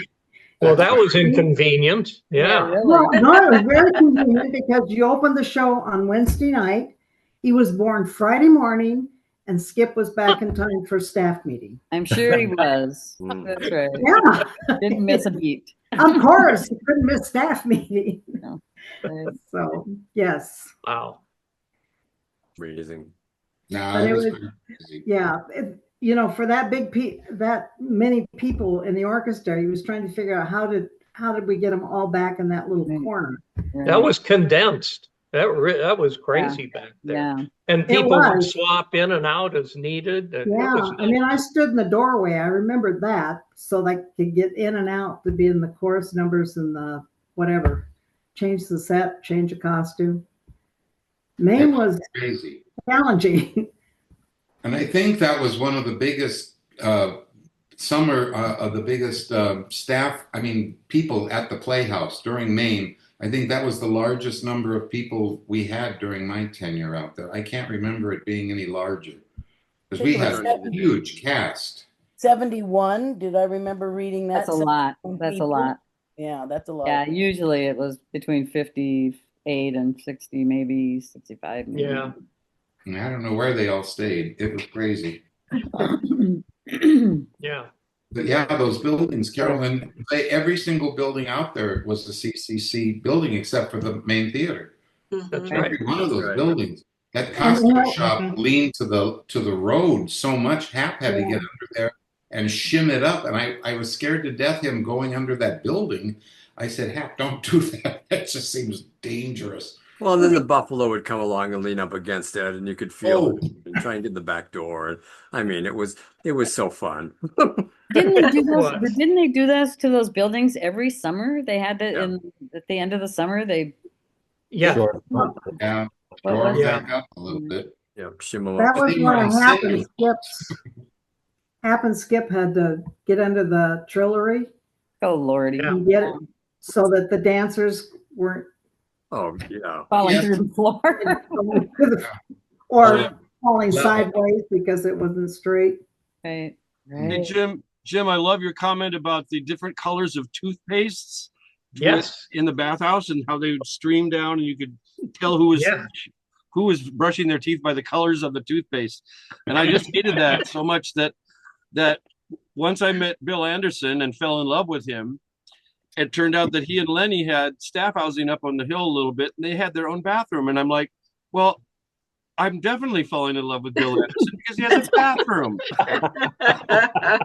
Well, that was inconvenient. Yeah. really. No, it was very convenient because you opened the show on Wednesday night. He was born Friday morning, and Skip was back in time for staff meeting. I'm sure he was. That's right. Yeah, Didn't miss a beat. of course, he couldn't miss staff meeting. No. Right. So yes, Wow. Amazing. No, But it it was was- pretty crazy. yeah. For that many people in the orchestra, he was trying to figure out how did we get them all back in that little corner. That was condensed. That was crazy back there. Yeah. And people would was. swap in and out as needed. It Yeah, was I mean, I stood in the doorway. I remembered that, so they could get in and out to be in the chorus numbers and the whatever, change the set, change a costume. Maine It was crazy. challenging. And I think that was one of the biggest staff, people at the Playhouse during Maine. I think that was the largest number of people we had during my tenure out there. I can't remember it being any larger because we had a huge cast. 71. Did I remember reading that? That's a lot. 71 That's a people? lot. Yeah, that's a lot. Yeah, usually it was between 58 and 60, maybe 65. Maybe. Yeah. And I don't know where they all stayed. It was crazy. Yeah. But yeah, those buildings, Carolyn, every single building out there was the CCC building except for the main theater. That's right. Every one of those Right. buildings. That costume shop Mhm. leaned to the road so much. Hap had to get under there and shim it up. And I was scared to death him going under that building. I said, Hap, don't do that. That just seems dangerous. Well, and then the buffalo would come along and lean up against it, and you could feel Oh, it and try and get the back door. And I mean, it was so fun. Didn't they do It those? was. Didn't they do this to those buildings every summer? They had to Yeah. at the end of the summer. They Yeah. Sure. yeah, what shore was Yeah. back up a little bit. Yeah, shimmy That up. But was they one weren't of Hap and singing. Skip's. Hap and Skip had to get under the Trillery oh Lordy, Yeah. and get it so that the dancers weren't Oh yeah. falling Yes. through the floor. going to the- or Yeah. falling Well- sideways because it wasn't straight. Right, Hey, right. Jim, I love your comment about the different colors of toothpastes Yes. in the bathhouse and how they would stream down and you could tell who was brushing their teeth by the colors of the toothpaste. And I just hated that so much that once I met Bill Anderson and fell in love with him, it turned out that he and Lenny had staff housing up on the hill a little bit and they had their own bathroom. And I'm like, well, I'm definitely falling in love with Bill Anderson because he has a bathroom.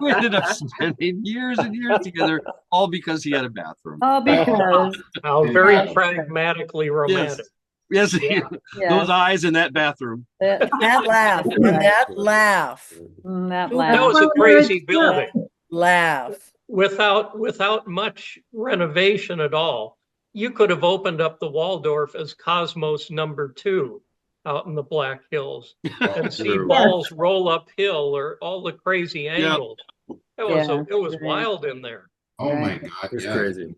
We ended up spending years and years together, all because he had a bathroom. Oh, because How very Yeah. pragmatically romantic. Yes, Yeah. those eyes in that bathroom. that, That laugh, and that laugh, that That That laugh. was a crazy building laugh. without much renovation at all. You could have opened up the Waldorf as Cosmos #2 out in the Black Hills and see True. balls roll uphill or all the crazy angles. It was Yeah, it was right. wild in there. Oh my Right. God, It was yeah. crazy.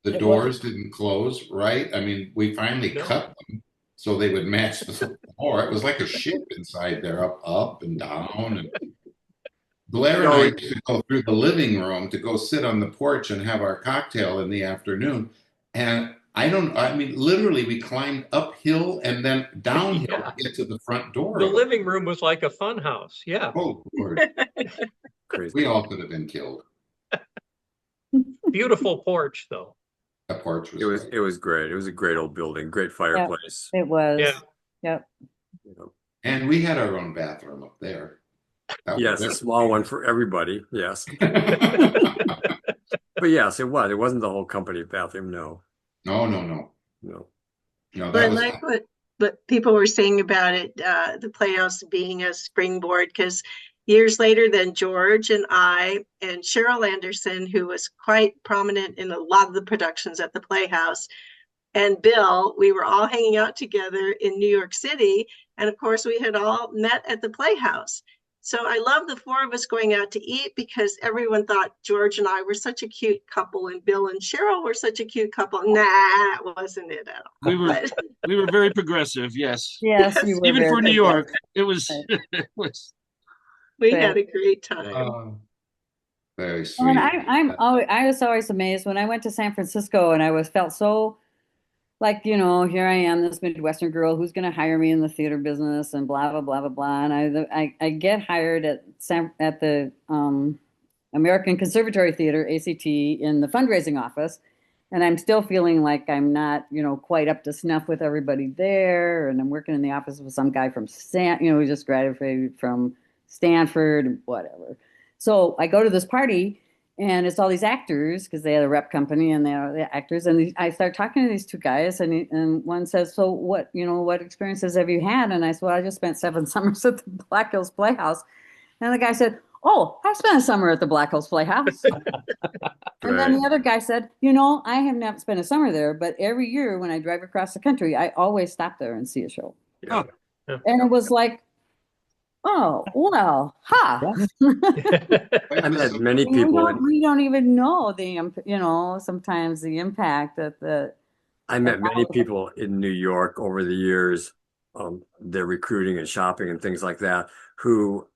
The It doors didn't close, right? I mean, we finally No. cut them so they would match the floor. It was like a ship inside there, up and down. And Blair and I used to go through the living room to go sit on the porch and have our cocktail in the afternoon. And I mean, literally, we climbed uphill and then downhill Yeah. to get to the front door. The of it. living room was like a fun house. Yeah. Oh, Lord. Crazy. We all could have been killed. Beautiful porch though. That porch was It was great. It was a great old building, great fireplace. It was. Yeah. Yep. You know. And we had our own bathroom up there. That was Yes, a it. small one for everybody. Yes. But yes, it was. It wasn't the whole company bathroom. No, No. no. No, But that I was like what people were saying about it, the Playhouse being a springboard, because years later, then George and I and Cheryl Anderson, who was quite prominent in a lot of the productions at the Playhouse, and Bill, we were all hanging out together in New York City. And of course, we had all met at the Playhouse. So I love the four of us going out to eat because everyone thought George and I were such a cute couple and Bill and Cheryl were such a cute couple. Nah, that wasn't it at all. We were very progressive, yes. Yes, you were Even very for New good. York, it was Right. it was We had a great time. very Well, sweet. and I was always amazed when I went to San Francisco and I felt so like, here I am, this Midwestern girl who's going to hire me in the theater business and blah, blah, blah, blah, blah. And I get hired at the American Conservatory Theater, ACT, in the fundraising office. And I'm still feeling like I'm not, quite up to snuff with everybody there. And I'm working in the office with some guy from who just graduated from Stanford and whatever. So I go to this party and it's all these actors because they had a rep company and they are the actors. And I start talking to these two guys and one says, so what experiences have you had? And I said, well, I just spent 7 summers at the Black Hills Playhouse. And the guy said, oh, I spent a summer at the Black Hills Playhouse. And then the other guy said, I have not spent a summer there, but every year when I drive across the country, I always stop there and see a show. Yeah. And it was like, oh, well, I met many people. We don't even know sometimes the impact that I met many people in New York over the years, their recruiting and shopping and things like that, who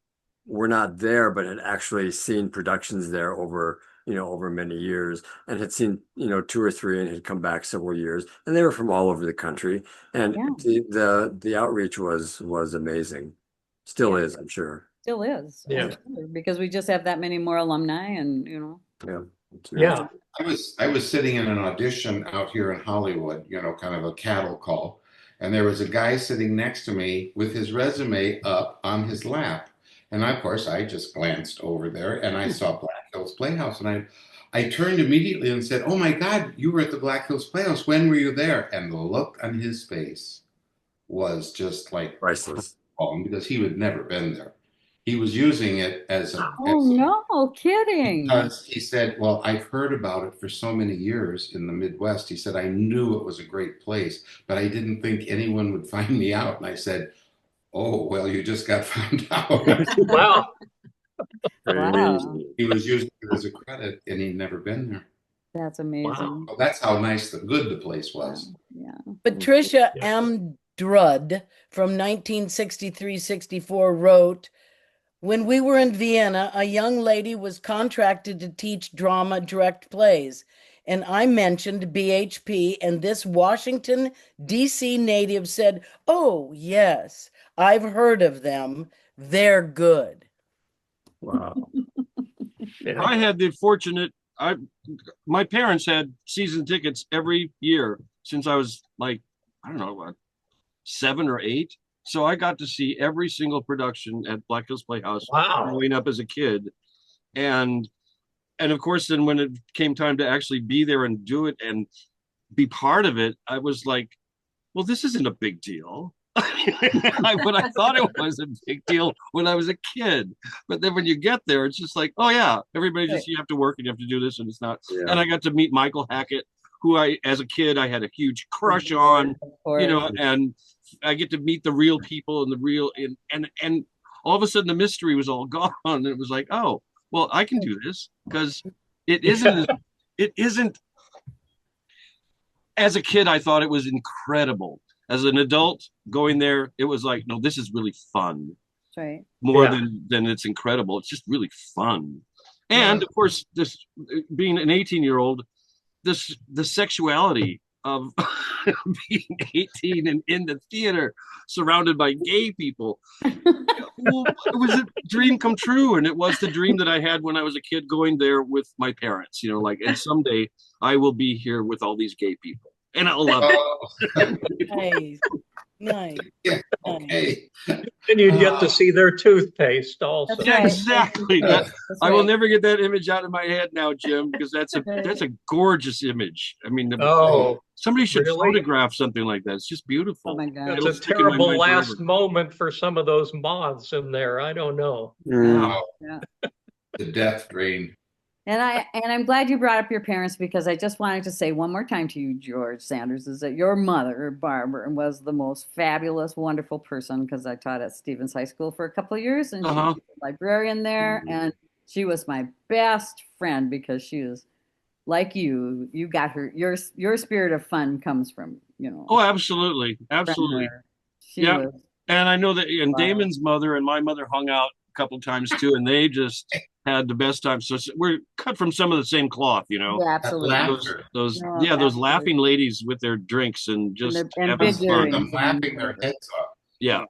were not there, but had actually seen productions there over many years and had seen, 2 or 3 and had come back several years. And they were from all over the country. And the outreach was amazing. Still is, I'm sure. still is. Yeah. Because we just have that many more alumni and, Yeah. Yeah. I was sitting in an audition out here in Hollywood, kind of a cattle call, and there was a guy sitting next to me with his resume up on his lap. And of course, I just glanced over there and I saw Black Hills Playhouse, and I turned immediately and said, "Oh my God, you were at the Black Hills Playhouse. When were you there?" And the look on his face was just like Priceless. because he had never been there. He was using it Oh, no kidding. because he said, "Well, I've heard about it for so many years in the Midwest." He said, "I knew it was a great place, but I didn't think anyone would find me out." And I said, "Oh, well, you just got found out." Wow. Wow. Crazy. He was using it as a credit, and he'd never been there. That's amazing. Well, that's how nice, good the place was. Yeah. Patricia Yeah. M. Drudd from 1963-64 wrote, "When we were in Vienna, a young lady was contracted to teach drama direct plays, and I mentioned BHP, and this Washington, D.C. native said, 'Oh, yes, I've heard of them. They're good.'" Wow. Yeah. I had the fortunate, my parents had season tickets every year since I was like, I don't know, 7 or 8. So I got to see every single production at Black Hills Playhouse Wow. growing up as a kid. And of course, then when it came time to actually be there and do it and be part of it, I was like, well, this isn't a big deal. But I thought it was a big deal when I was a kid. But then when you get there, it's just like, oh yeah, everybody just, you have to work and you have to do this, and it's not. Yeah. And I got to meet Michael Hackett, who as a kid, I had a huge crush on, and I get to meet the real people and the real, and all of a sudden the mystery was all gone. And it was like, oh, well, I can do this because it isn't, as a kid, I thought it was incredible. As an adult going there, it was like, no, this is really fun. Right. More than it's incredible. It's just really fun. And of course, this being an 18-year-old, the sexuality of being 18 and in the theater surrounded by gay people. Well, it was a dream come true. And it was the dream that I had when I was a kid going there with my parents, like, and someday I will be here with all these gay people. And I'll love it. Nice. Nice. Yeah, okay. And you get to see their toothpaste also. That's Yeah, right. exactly. That's I will right. never get that image out of my head now, Jim, because that's a gorgeous image. I mean, Oh, somebody should really? photograph something like that. It's just beautiful. Oh my God. It's It'll a stick in my terrible mind last forever. moment for some of those moths in there. I don't know. Mm. Yeah. The death drain. And I'm glad you brought up your parents, because I just wanted to say one more time to you, George Sanders, is that your mother, Barbara, was the most fabulous, wonderful person, because I taught at Stevens High School for a couple of years, and she was a librarian there, and she was my best friend because she was like you. You got her. Your spirit of fun comes from Oh, absolutely, absolutely. She was. And I know that, and Damon's mother and my mother hung out a couple times too, and they just had the best time. So we're cut from some of the same cloth, Yeah, absolutely. Those No, those absolutely. laughing ladies with their drinks and just And having big fun. earrings. Them laughing their heads off. Yeah.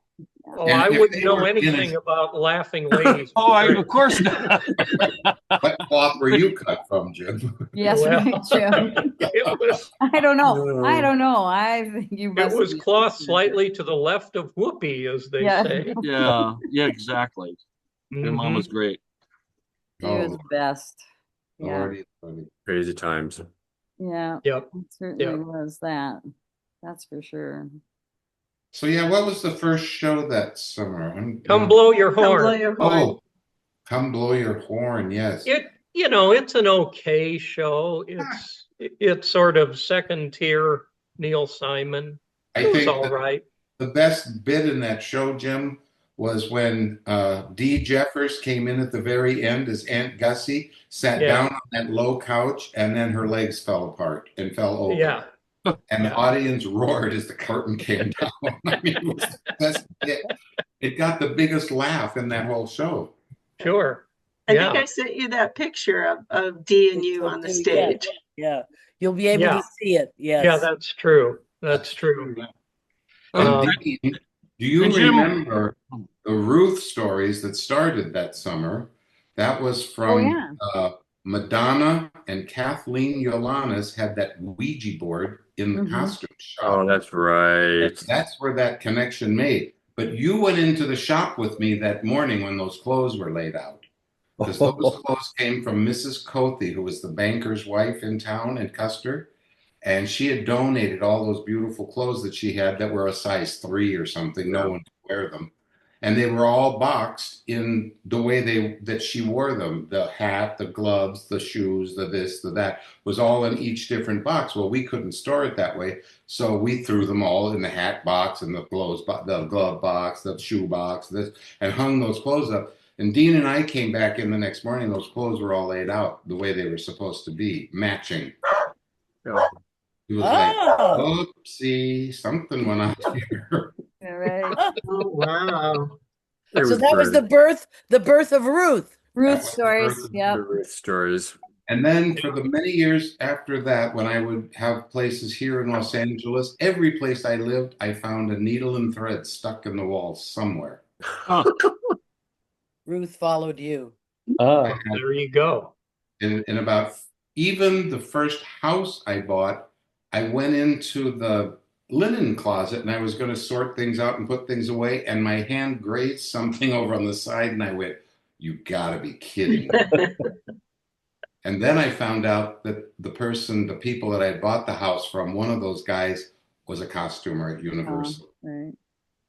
Oh, And I if wouldn't they know were anything in about laughing ladies. Oh, of course not. What cloth were you cut from, Jim? Yes, Well, right, Jim. It was I don't know. I don't know. I think you it must was be- cloth slightly to the left of whoopee, as they Yeah. say. Yeah, exactly. Your mom Mhm. was great. She was best. Yeah, Lordy, lordy. Crazy times. yeah. Yep. It certainly Yep. was that. That's for sure. So yeah, what was the first show that summer? Come blow your Come blow horn. your horn. Oh, Come Blow Your Horn. Yes. It's an okay show. It's sort of second tier Neil Simon. I It was think all right. the best bit in that show, Jim, was when Dee Jeffers came in at the very end as Aunt Gussie, sat Yeah. down on that low couch, and then her legs fell apart and fell over. Yeah. And the audience roared as the curtain came down. I mean, it was the best bit. It got the biggest laugh in that whole show. Sure. I Yeah. think I sent you that picture of Dee and you on the stage. Yeah. You'll be able Yeah. to see it. Yes. Yeah, that's true. That's true. And Dean, do you and Jim- remember the Ruth stories that started that summer? That was from Madonna and Kathleen Yolanis had that Ouija board in the costume shop. Oh, that's right. That's where that connection made. But you went into the shop with me that morning when those clothes were laid out. because those clothes came from Mrs. Cothy, who was the banker's wife in town in Custer. And she had donated all those beautiful clothes that she had that were a size 3 or something. No one could wear them. And they were all boxed in the way that she wore them. The hat, the gloves, the shoes, the this, the that was all in each different box. Well, we couldn't store it that way. So we threw them all in the hat box and the the glove box, the shoe box, this, and hung those clothes up. And Dean and I came back in the next morning. Those clothes were all laid out the way they were supposed to be, matching. Yeah. He was like, Oh, oopsie, something went on here. Yeah, right. Oh, wow. It so was that was great. the birth of Ruth. Ruth That was the stories. birth of Yep. The Ruth stories. And then for the many years after that, when I would have places here in Los Angeles, every place I lived, I found a needle and thread stuck in the wall somewhere. Ruth followed you. There you go. In about even the first house I bought, I went into the linen closet and I was going to sort things out and put things away, and my hand grazed something over on the side, and I went, "You gotta be kidding me." And then I found out that the people that I bought the house from, one of those guys was a costumer at Universal. Right.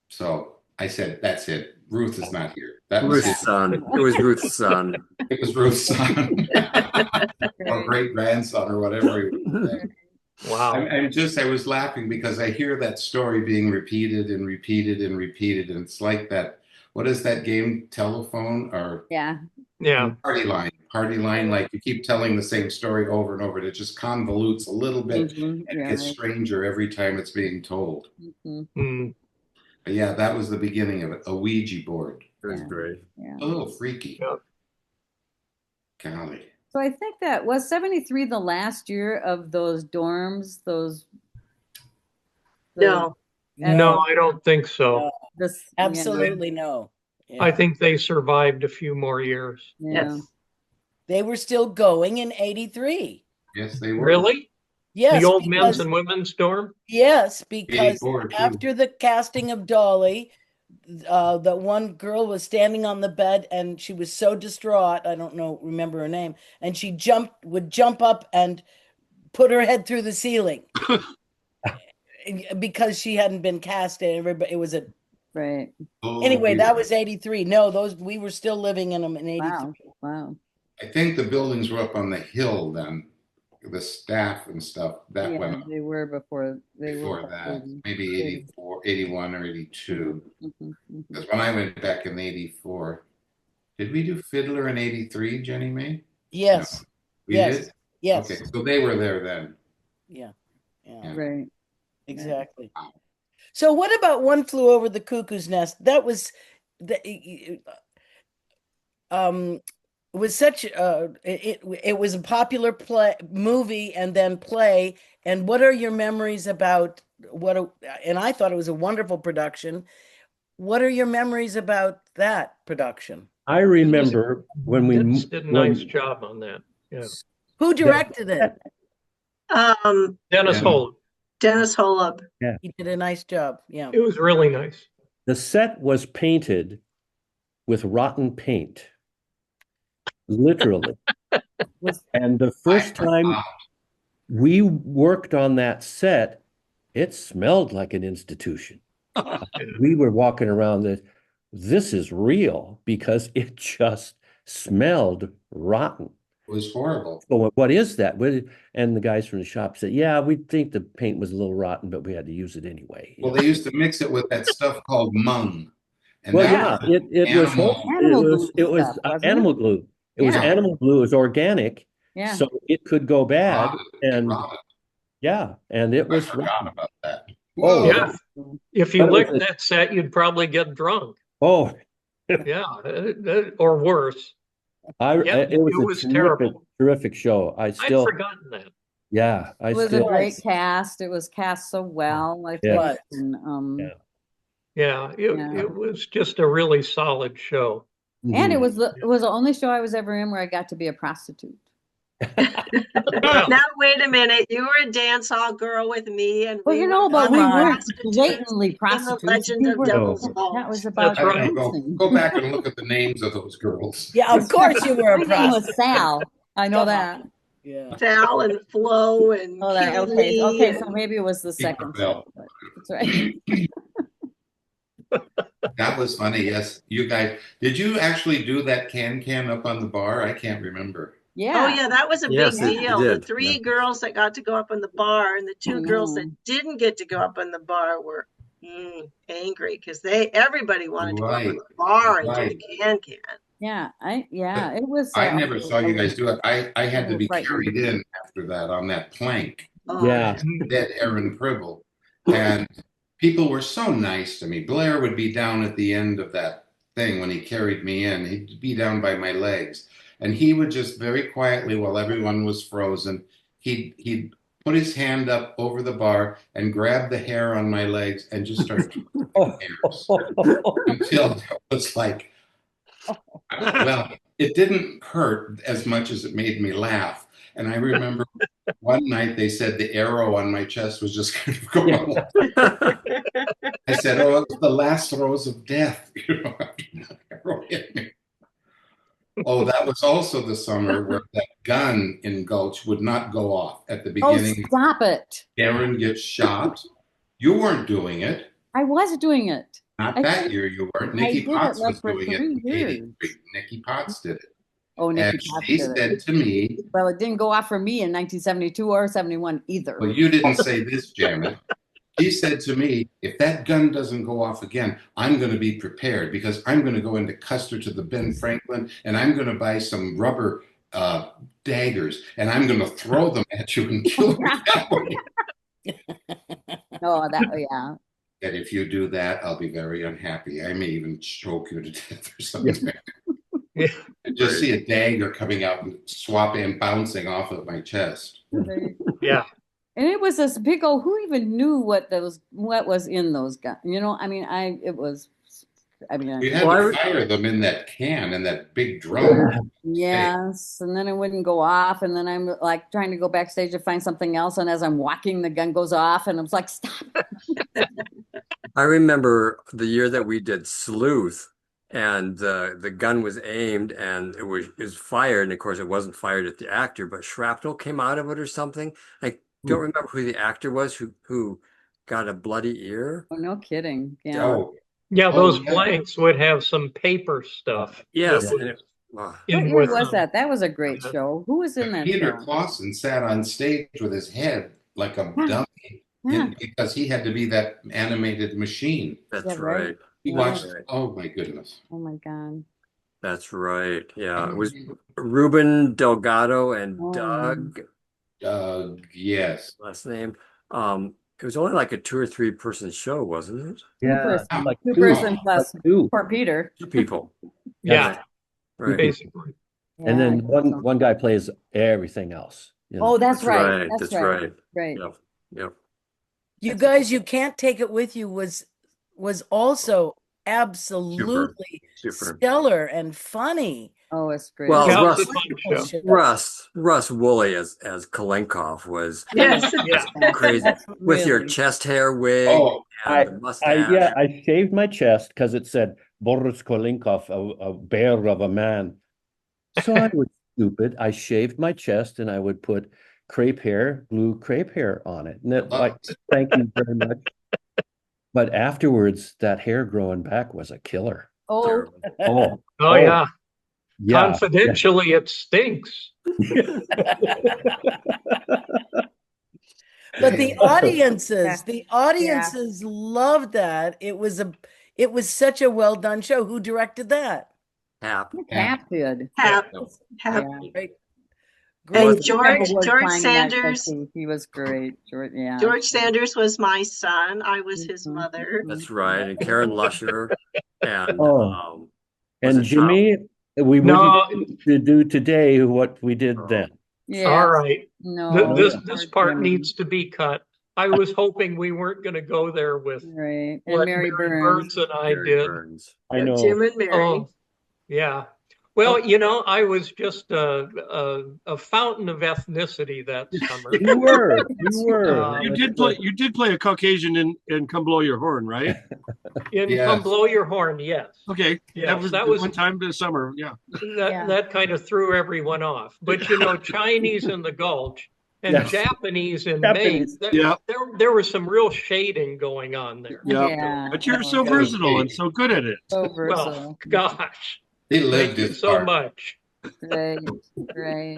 So I said, "That's it. Ruth is not here." That was Ruth's it. son. It was Ruth's son. It was Ruth's son or great grandson or whatever he was. Wow. I was laughing because I hear that story being repeated and repeated and repeated, and it's like that. What is that game? Telephone or Yeah. Yeah. Party Line? Party Line. Like you keep telling the same story over and over, and it just convolutes a little bit, and it gets stranger every time it's being told. Mm. But yeah, that was the beginning of it. A Ouija board. It was great. Yeah. A little freaky. Yeah. Golly. So I think that was 73 the last year of those dorms, those. No. No, I don't think so. Absolutely no. Yeah. I think they survived a few more years. Yeah. Yes. They were still going in 83. Yes, they were. Really? Yes, The old men's because and women's dorm? yes, because 84 too. after the casting of Dolly, the one girl was standing on the bed and she was so distraught. I don't remember her name, and she would jump up and put her head through the ceiling because she hadn't been cast. Everybody, it was a Right. anyway. Oh, That was 83. No, we were still living in them in 83. Wow. Wow. I think the buildings were up on the hill then. The staff and stuff that Yeah, went up they were before before that. Maybe 84, 81 or 82. Mhm, mhm. Because when I went back in 84, did we do Fiddler in 83, Jenny Mae? Yes. No. We Yes. did? Yes. Okay, so they were there then. Yeah. Right. Exactly. So what about One Flew Over the Cuckoo's Nest? That was it was such it was a popular movie and then play. And what are your memories about and I thought it was a wonderful production. What are your memories about that production? I remember when we Dennis did a nice job on that. Yeah. Who directed it? Dennis Holt. Dennis Holub. He did a nice job. Yeah. It was really nice. the set was painted with rotten paint, literally. And the first time we worked on that set, it smelled like an institution. We were walking around this is real because it just smelled rotten. It was horrible. So what is that? And the guys from the shop said, yeah, we think the paint was a little rotten, but we had to use it anyway. Well, they used to mix it with that stuff called mung. And Well, that yeah, it was animal glue. It was animal glue. It was organic. Yeah. So it could go bad. rotted. Yeah, and it I was forgot about that. Oh, Yeah. If you licked that set, you'd probably get drunk. Oh, Yeah. Or worse. it was a terrible. terrific show. I'd forgotten that. Yeah, It was a great cast. it was cast so well. I think. And, It was just a really solid show. and it was the only show I was ever in where I got to be a prostitute. Now, wait a minute. You were a dance hall girl with me, and Well, we you were know, but we Come on. weren't prostitutes blatantly in the prostitutes. Legend We of were, Devil's No. that was Vault. about That's right. dancing. Go back and look at the names of those girls. Yeah, of course you were a My name was prostitute. Sal. I know Come that. on. Yeah. Sal and Flo and Oh, that, Kitty okay. Lee. Okay, so And maybe it was the second Tinkerbell. show, but that's right. That was funny. Yes, you guys. Did you actually do that can up on the bar? I can't remember. oh, Yeah. yeah, that was a Yes, big it deal. The did. three Yeah. girls that got to go up on the bar and the two girls that Mm. didn't get to go up on the bar were angry because everybody wanted to go up on Right, the bar and do right. the can. Yeah, it was I never saw you guys do it. I had to little be frightening. carried in after that on that plank, Oh, Yeah. dead Aaron Pribble. And people were so nice to me. Blair would be down at the end of that thing when he carried me in. He'd be down by my legs. And he would just very quietly, while everyone was frozen, he'd put his hand up over the bar and grab the hair on my legs and just start hairs until it was like, well, it didn't hurt as much as it made me laugh. And I remember one night they said the arrow on my chest was just kind of going along. I said, oh, it was the last throes of death, you know, after that arrow hit me. Oh, that was also the summer where that gun in Gulch would not go off at the Oh, beginning. stop it. Aaron gets shot. You weren't doing it. I was doing it. Not I that did- year you weren't. I Nikki did it Potts like was for doing it 3 in years. 83. Nikki Potts did it. Oh, Nikki And Potts she did it. said to me, Well, it didn't go off for me in 1972 or 71 either. well, you didn't say this, Janet. She said to me, if that gun doesn't go off again, I'm going to be prepared because I'm going to go into Custer to the Ben Franklin and I'm going to buy some rubber daggers and I'm going to throw them at you and kill you that way. Oh, yeah. And if you do that, I'll be very unhappy. I may even choke you to death or something. Yeah. And just see a dagger coming out and swapping and bouncing off of my chest. Yeah. And it was this big old, who even knew what was in those guns? You know, I mean, You had Well, to fire them in that can, in that big drum. yes. And then it wouldn't go off. And then I'm like trying to go backstage to find something else. And as I'm walking, the gun goes off and I was like, stop. I remember the year that we did Sleuth, and the gun was aimed and it was fired. And of course, it wasn't fired at the actor, but shrapnel came out of it or something. I don't remember who the actor was who got a bloody ear. Oh, no kidding. Yeah. Oh, Yeah, Oh, those yeah. blanks would have some paper stuff. Yes, that and What in year with was them. that? That was a great show. Who was in that Peter show? Clausen sat on stage with his head like a Yeah. dummy Yeah. because he had to be that animated machine. that's Yeah, right. right. He Yeah. watched, oh my goodness. Oh my God. That's right. Yeah, it was Ruben Delgado and Oh. Doug, Yes. last name. It was only like a 2 or 3 person show, wasn't it? Yeah, Two-person. like Two-person plus two. poor Peter. 2 people. Yeah, Right. basically. And then Yeah. one guy plays everything else. You know? Oh, that's right. right. That's That's right. right. Right. Yep. Yep. You guys, you can't take it with you was also absolutely Super. stellar and funny. Oh, it's great. Well, Yeah, Russ- it was a fun show. Russ Woolley as Kalenkov was yes. Yeah. crazy with your Really. chest hair wig Oh, and the mustache. I shaved my chest because it said Boris Kolinkov, a bear of a man. So I was stupid. I shaved my chest and I would put blue crepe hair on it. And it, like, thank you very much. But afterwards, that hair growing back was a killer. Oh, Terrible. Oh, Oh, yeah. yeah. Confidentially, it stinks. But the Yeah. audiences loved that. It was such a well done show. Who directed that? Hap. Cap did. Hap, Yeah. Hap. Yeah. Great. And Great. George Flying Sanders. back, he was great. Yeah. George Sanders was my son. I was his Mhm. mother. That's right. And Karen Lusher and Oh. was And it Jimmy, we No, wouldn't to do today what we did then. Yeah. all right. No. This part Jimmy. needs to be cut. I was hoping we weren't going to go there with Right. And what Mary Mary Burns. Burns and I Mary did. Burns. I know. Jim and Mary. Oh, yeah. Well, I was just a fountain of ethnicity that summer. You were. You did play a Caucasian in Come Blow Your Horn, right? In Yes. Come Blow Your Horn, yes. Okay. Yes, that was one time this summer. Yeah. That kind of threw everyone off. But Chinese in the Gulch and Yes. Japanese in Japanese. Maine, Yeah. there was some real shading going on there. Yeah. Yeah. But you're so versatile and so good at it. So Well, versatile. gosh, He lived thank you his so part. much. Right, right.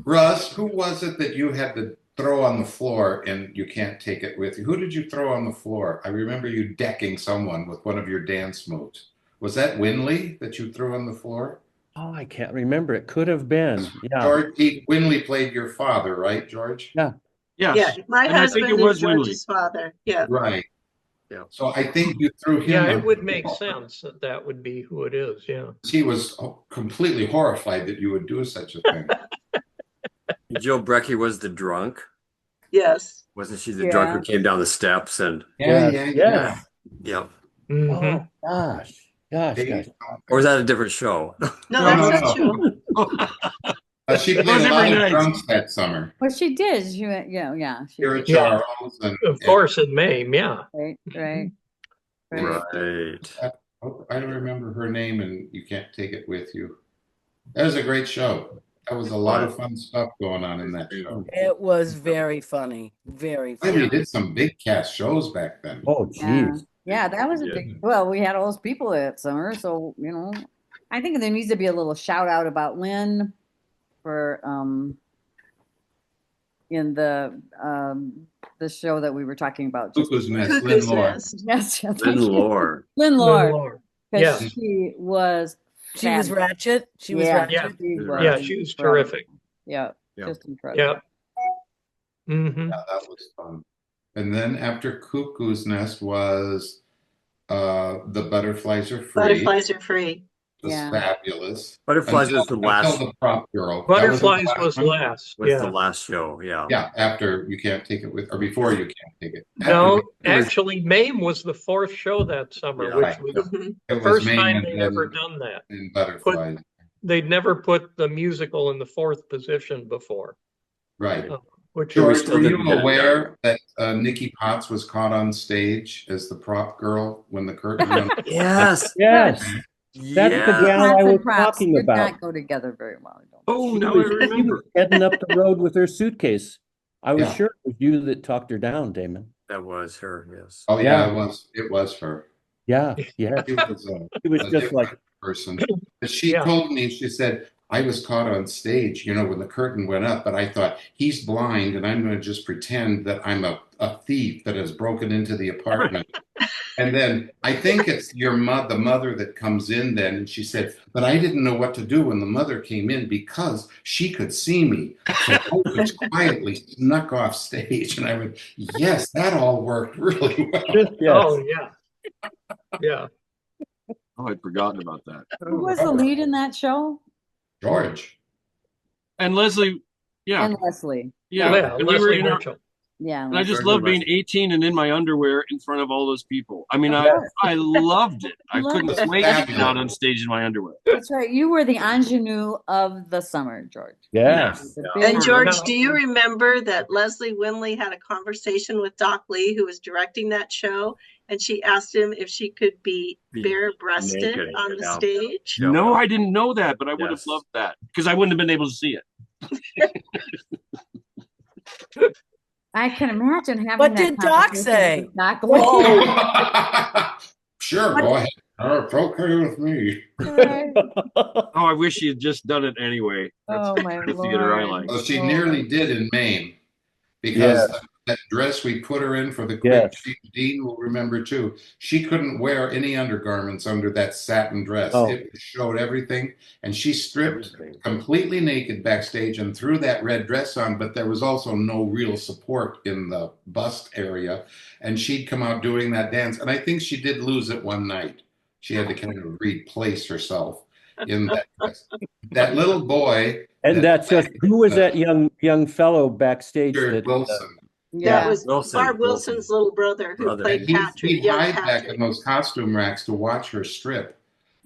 Russ, who was it that you had to throw on the floor and you can't take it with you? Who did you throw on the floor? I remember you decking someone with one of your dance moves. Was that Winley that you threw on the floor? Oh, I can't remember. It could have been. Yeah. George, Winley played your father, right, George? Yeah. Yes. Yeah, my And I think husband it was is George's father. Yeah. Right. Yeah. So I think you threw him Yeah, on it would the make floor. sense that would be who it is. Yeah. He was completely horrified that you would do such a thing. Joe Brecky was the drunk. Yes. Wasn't she the drunk who Yeah. came down the steps and Yes. yeah. Mhm. Oh, gosh. Or was that a different show? No, No, that's not no. true. She played Those a lot every of night. drums that summer. Well, she did. She went, yeah. She Here did. at Yeah. Charles and Of course, in Maine, yeah. Right. Right. I don't remember her name, and you can't take it with you. That was a great show. That was a lot of fun stuff going on in that show. It was very funny. Very I mean, we funny. did some big cast shows back then. Oh, geez. Yeah, that was a big, well, we had all those people that summer, so, I think there needs to be a little shout out about Lynn for, in the show that we were talking about. Cuckoo's Nest, Lynn Cuckoo's Lord. Nest. Yes. Lynn Lore. Lynn Lord, Lord. because Yeah. she was She was fabulous. ratchet. She was Yeah. ratchet. Yeah. She was Yeah, she was terrific. Yeah, Yeah. just incredible. Yeah. Hmm. Yeah, that was fun. And then after Cuckoo's Nest was The Butterflies Are Free. Butterflies are free. It was Yeah. fabulous. Butterflies was the last. Until the Prop Girl. Butterflies That was the last one? last. Was Yeah. the last show. Yeah. Yeah, after You Can't Take It With, or before You Can't Take It. No, After actually, Mame was the fourth show that summer, Yeah. which Right. was Mhm. it the was first Maine time and they'd then- ever done that. and Butterflies. They'd never put the musical in the fourth position before, Right. which we George, still were didn't you get it aware that Nikki Potts was caught on stage as the prop girl when the curtain went? Yes. Yes. That's the Yeah. gal I Props was and props talking did about. not go together very well. I don't Oh, She now I was remember. heading up the road with her suitcase. I was Yeah. sure it was you that talked her down, Damon. That was her. Yes. Oh yeah, Yeah. it was her. Yeah. She was She was a just like, different person. But she Yeah. told me, she said, I was caught on stage, when the curtain went up, but I thought he's blind and I'm going to just pretend that I'm a thief that has broken into the apartment. And then I think it's the mother that comes in then, and she said, but I didn't know what to do when the mother came in because she could see me. So I just quietly snuck off stage. And I went, yes, that all worked really well. yes. Oh, yeah. Yeah. Oh, I'd forgotten about that. Who was the lead in that show? George. And Leslie, yeah, And Leslie. yeah. Yeah, And we were Leslie in our, Mitchell. Yeah. and I just Leslie loved being Leslie. 18 and in my underwear in front of all those people. I mean, Yes. I loved it. I Loved couldn't it. wait to get out on stage in my underwear. That's right. You were the ingenue of the summer, George. Yes. The Yeah. big- And George, No. do you remember that Leslie Winley had a conversation with Doc Lee, who was directing that show? And she asked him if she could be Be bare-breasted naked, on the yeah. stage. Yeah. No, I didn't know that, but I would have Yes. loved that because I wouldn't have been able to see it. I can imagine having What that did Doc conversation say? with Doc Lee. Oh, sure, go ahead. It's okay with me. Oh, I wish she had just done it anyway. That's Oh, the my kind of theater I Lord. like. Well, she Oh. nearly did in Maine because Yes. that dress we put her in for the quick Yes. sheet, Dean will remember too. She couldn't wear any undergarments under that satin dress. Oh. It showed everything, and she stripped completely naked backstage and threw that red dress on, but there was also no real support in the bust area, and she'd come out doing that dance, and I think she did lose it one night. She had to kind of replace herself in that dress. That little boy, And that's just, who was that young fellow backstage Jared that, Wilson. That was Wilson. Barb Wilson's little brother who Brother. played And Patrick, he'd young hide back Patrick. in those costume racks to watch her strip.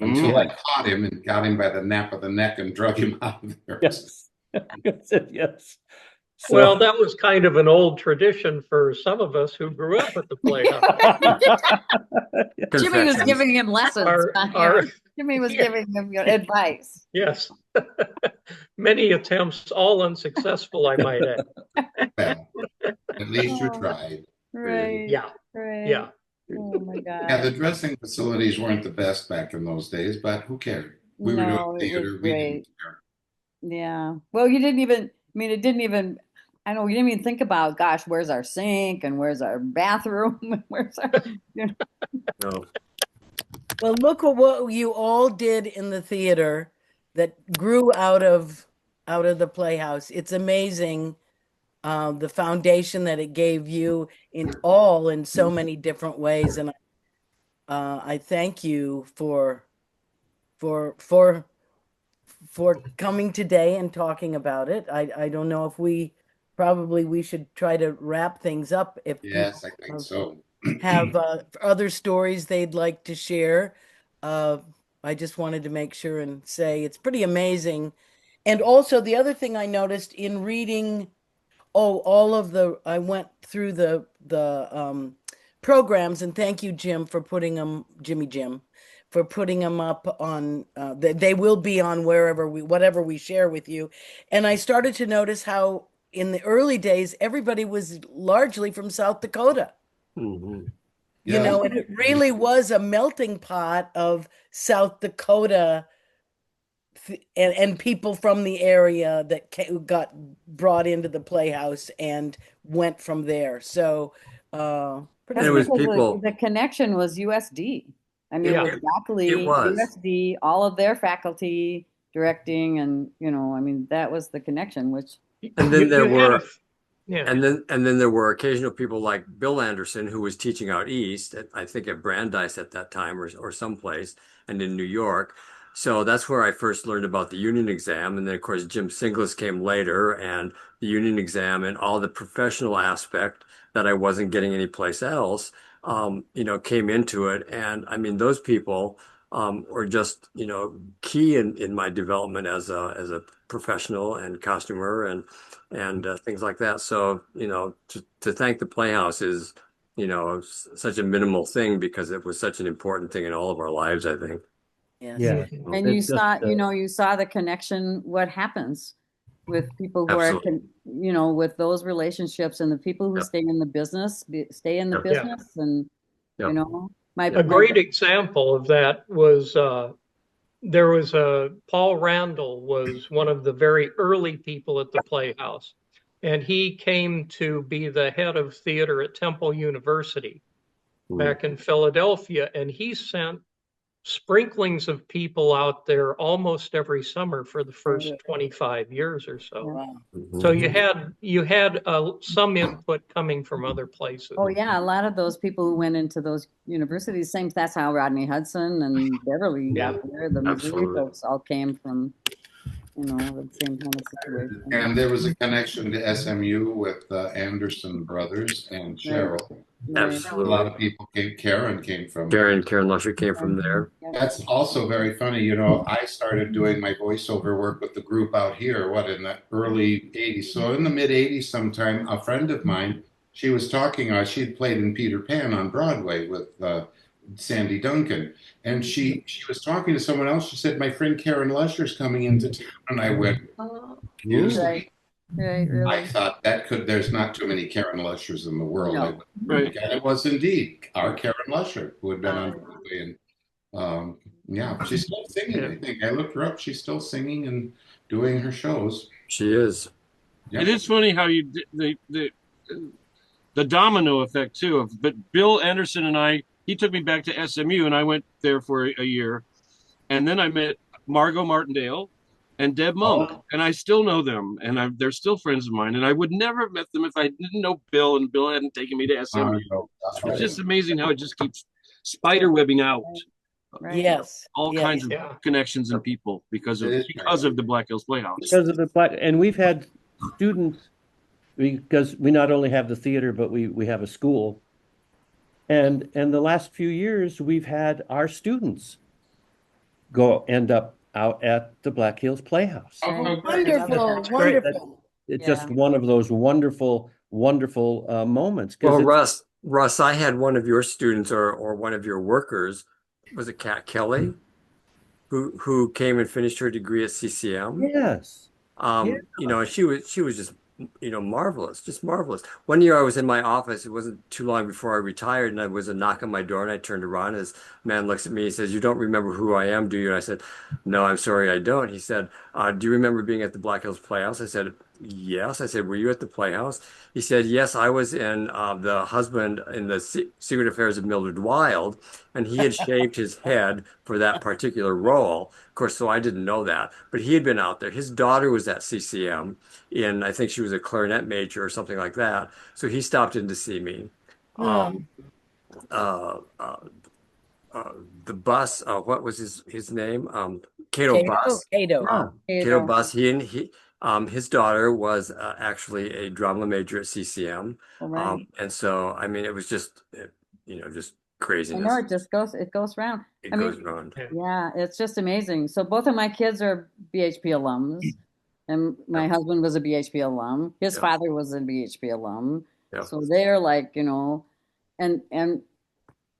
until I caught him and got him by the nape of the neck and drug him out of there. Yes. Yes. So, Well, that was kind of an old tradition for some of us who grew up at the Playhouse. Jimmy was Confessions. giving him lessons. Jimmy was yeah. giving him advice. Yes. Many attempts, all unsuccessful, I might add. Well, at least you Oh. tried. Right. Yeah. Right. Yeah. Oh my Yeah, God. the dressing facilities weren't the best back in those days, but who cared? We were No, doing it was theater. We didn't great. care. Yeah. Well, you didn't even, I mean, it didn't even, I know, we didn't even think about, gosh, where's our sink and where's our bathroom and where's our, you know. No. Well, look at what you all did in the theater that grew out of the Playhouse. It's amazing, the foundation that it gave you in so many different ways, and I thank you for for for coming today and talking about it. I don't know if we should try to wrap things up if Yes, people I think so. have other stories they'd like to share. Uh, I just wanted to make sure and say it's pretty amazing. And also, the other thing I noticed in reading, I went through the programs, and thank you, Jim, for putting them up on. They will be on whatever we share with you. And I started to notice how in the early days everybody was largely from South Dakota. Mhm. Yeah, And it really was a melting pot of South Dakota and people from the area that got brought into the Playhouse and went from there. So, pretty That's It was because people. the connection was USD. I mean, it Yeah. was luckily It was. USD, all of their faculty directing, and I mean, that was the connection, which And then there you had were yeah. And then there were occasional people like Bill Anderson, who was teaching out east, I think at Brandeis at that time or someplace, and in New York. So that's where I first learned about the union exam. And then, of course, Jim Singles came later, and the union exam and all the professional aspect that I wasn't getting anyplace else, came into it. And I mean, those people were just, key in my development as a professional and costumer and things like that. So, to thank the Playhouse is, such a minimal thing because it was such an important thing in all of our lives, I think. yes. yeah. and It's just, you saw the connection, what happens with people who are, Absolutely. with those relationships and the people who Yep. stay in the business, stay in the Yep. Yeah. business, and Yep. A great example of that was there was Paul Randall was one of the very early people at the Playhouse, and he came to be the head of theater at Temple University back in Philadelphia, and he sent sprinklings of people out there almost every summer for the first 25 years or so. Wow. So you had some input coming from other places. Oh yeah, a lot of those people who went into those universities, same. That's how Rodney Hudson and Beverly got there. The Missouri Absolutely. folks all came from, the same kind of situation. and there was a connection to SMU with Anderson brothers and Cheryl. Right. A Absolutely. lot of people Karen came from. Karen Lusher came from there. That's also very funny. I started doing my voiceover work with the group out here, in the early 80s. So in the mid 80s sometime, a friend of mine, she was talking, she'd played in Peter Pan on Broadway with Sandy Duncan. And she was talking to someone else. She said, my friend Karen Lusher's coming into town. And I went, excuse me. Right. Right, really. I thought there's not too many Karen Lushers in the world. No. Right. And it was indeed our Karen Lusher who had been on Broadway. And she's still singing, I think. I looked her up. She's still singing and doing her shows. She is. Yeah. It is funny how you the domino effect too. But Bill Anderson and he took me back to SMU, and I went there for a year, and then I met Margot Martindale and Deb Monk, and I still know them, and they're still friends of mine. And I would never have met them if I didn't know Bill, and Bill hadn't taken me to SMU. It's just amazing how it just keeps spider webbing out. Right. Yes. All yes. kinds of connections and people because of the Black Hills Playhouse. because of the and we've had students, because we not only have the theater, but we have a school. And the last few years, we've had our students go end up out at the Black Hills Playhouse. Oh, Wonderful, That's great. wonderful. It's Yeah. just one of those wonderful, wonderful moments. Well, Because Russ, I had one of your students or one of your workers, was it Kat Kelly, who came and finished her degree at CCM. yes, You know, she was just, you know, marvelous, just marvelous. One year I was in my office, it wasn't too long before I retired, and there was a knock on my door, and I turned around, and this man looks at me, he says, "You don't remember who I am, do you?" And I said, "No, I'm sorry, I don't." He said, "Do you remember being at the Black Hills Playhouse?" I said, "Yes." I said, "Were you at the Playhouse?" He said, "Yes, I was in the husband in the Secret Affairs of Mildred Wild, and he had shaved his head for that particular role." Of course, so I didn't know that, but he had been out there. His daughter was at CCM I think she was a clarinet major or something like that. So he stopped in to see me. Um, uh, uh, the bus, what was his name? Cato Bus. Cato. yeah. Cato Bus. His daughter was actually a drama major at CCM. All right. And so, I mean, it was just, you know, just I craziness. know it goes round. It I mean, goes around. yeah, it's just amazing. So both of my kids are BHP alums, and my husband was a BHP alum. His Yeah. father was a BHP alum. Yeah. So they're like, you know, and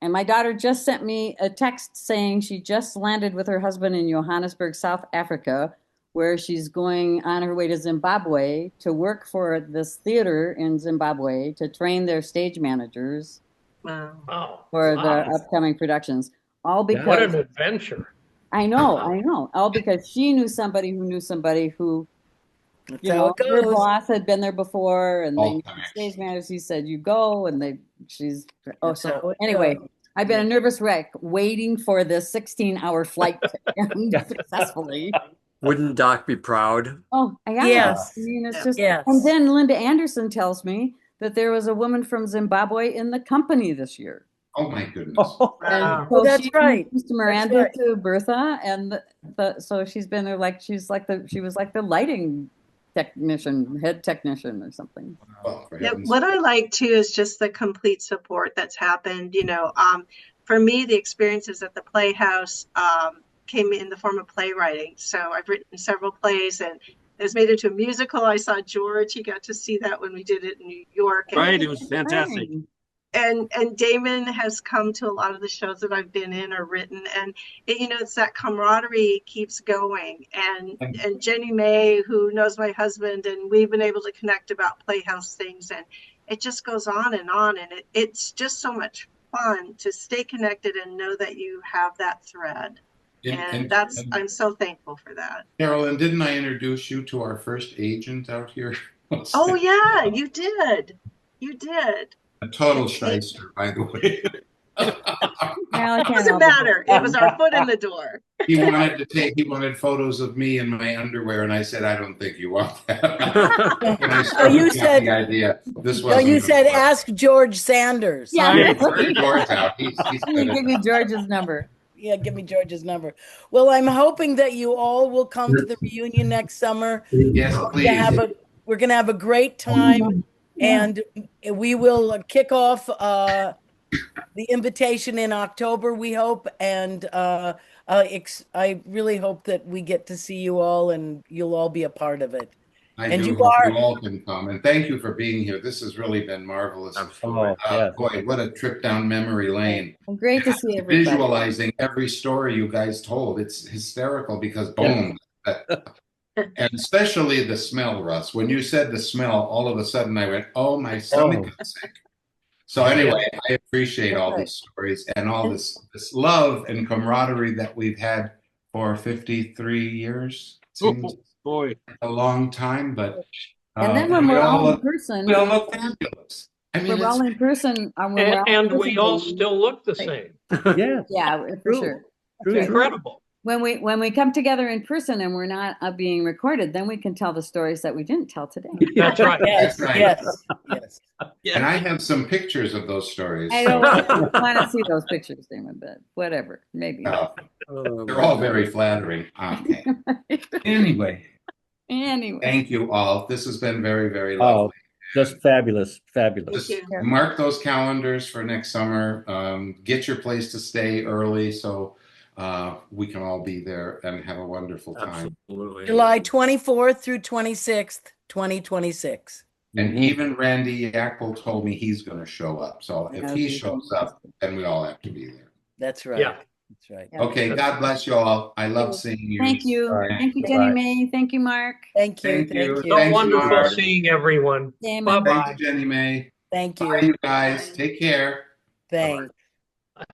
my daughter just sent me a text saying she just landed with her husband in Johannesburg, South Africa, where she's going on her way to Zimbabwe to work for this theater in Zimbabwe to train their stage managers Wow. Wow. for the Wow. upcoming productions. All What because an adventure. I know. All because she knew somebody who knew somebody who, That's you how know, it her goes. boss had been there before, and they All knew the connections. stage manager. He said, "You go," and she's. Oh, That's how so it anyway, goes. I've been a nervous wreck waiting for this 16-hour flight to end successfully. Wouldn't Doc be proud? Oh, yeah. Yes. I mean, it's Yeah. just. Yes. And then Linda Anderson tells me that there was a woman from Zimbabwe in the company this year. Oh my goodness. Wow. And Oh, so that's she right. introduced That's Miranda right. to Bertha, and so she's been there like she was like the lighting technician, head technician or something. Well, for Yeah, heaven's what I like too is just the complete support that's happened. For me, the experiences at the Playhouse came in the form of playwriting. So I've written several plays, and it was made into a musical. I saw George; he got to see that when we did it in New York. Right, it was fantastic. And Damon has come to a lot of the shows that I've been in or written, and it's that camaraderie keeps going. And Jenny May, who knows my husband, and we've been able to connect about Playhouse things, and it just goes on, and it's just so much fun to stay connected and know that you have that thread. And I'm so thankful for that. Carolyn, didn't I introduce you to our first agent out here? Oh yeah, you did. You did. A total shyster, by the way. Well, I It can't doesn't help it. matter. It was our foot in the door. He wanted photos of me in my underwear, and I said, I don't think you want that. And I started you with said- the idea. This No, wasn't you gonna said work. ask George Sanders. Yeah. Right. George out. He's You give me George's number. Yeah, give me George's number. Well, I'm hoping that you all will come to the reunion next summer. Yes, please. We're gonna have a great time, and we will kick off the invitation in October, we hope, and I really hope that we get to see you all and you'll all be a part of it. I And do you hope are- you all can come. And thank you for being here. This has really been marvelous. Absolutely. yes. Boy, what a trip down memory lane. Well, great to see everybody. Visualizing every story you guys told. It's hysterical because boom. And especially the smell, Russ. When you said the smell, all of a sudden I went, oh, my stomach got sick. So anyway, I appreciate all these stories and all this love and camaraderie that we've had for 53 years. Seems Boy. a long time, but And then when we we're all all in look, person, we all look fabulous. I mean, we're all in person. When we're all in And we person, all still look the same. Yes. yeah, for True. sure. True. Right. Incredible. When we come together in person and we're not being recorded, then we can tell the stories that we didn't tell today. That's right. Yes, That's right. yes. And I have some pictures of those stories. I so, don't want to see those pictures, Damon, but whatever, maybe. they're all very flattering. Okay. Anyway, Anyway, thank you all. This has been very, very Oh, lovely. just fabulous, fabulous. Thank you. Mark those calendars for next summer. Get your place to stay early so we can all be there and have a wonderful time. Absolutely. July 24th through 26th, 2026. And even Randy Yakpel told me he's going to show up. So if he shows up, then we all have to be there. That's right. Yeah. That's right. Okay, God bless you all. I love seeing you. Thank you. All right. Thank you, Jenny May. Thank you, Mark. Thank you. Thank you. Thank you. So Thanks, wonderful Mark. seeing everyone. Same. Bye-bye. Thank you, Jenny May. Thank Bye, you. you guys. Take care. Thanks.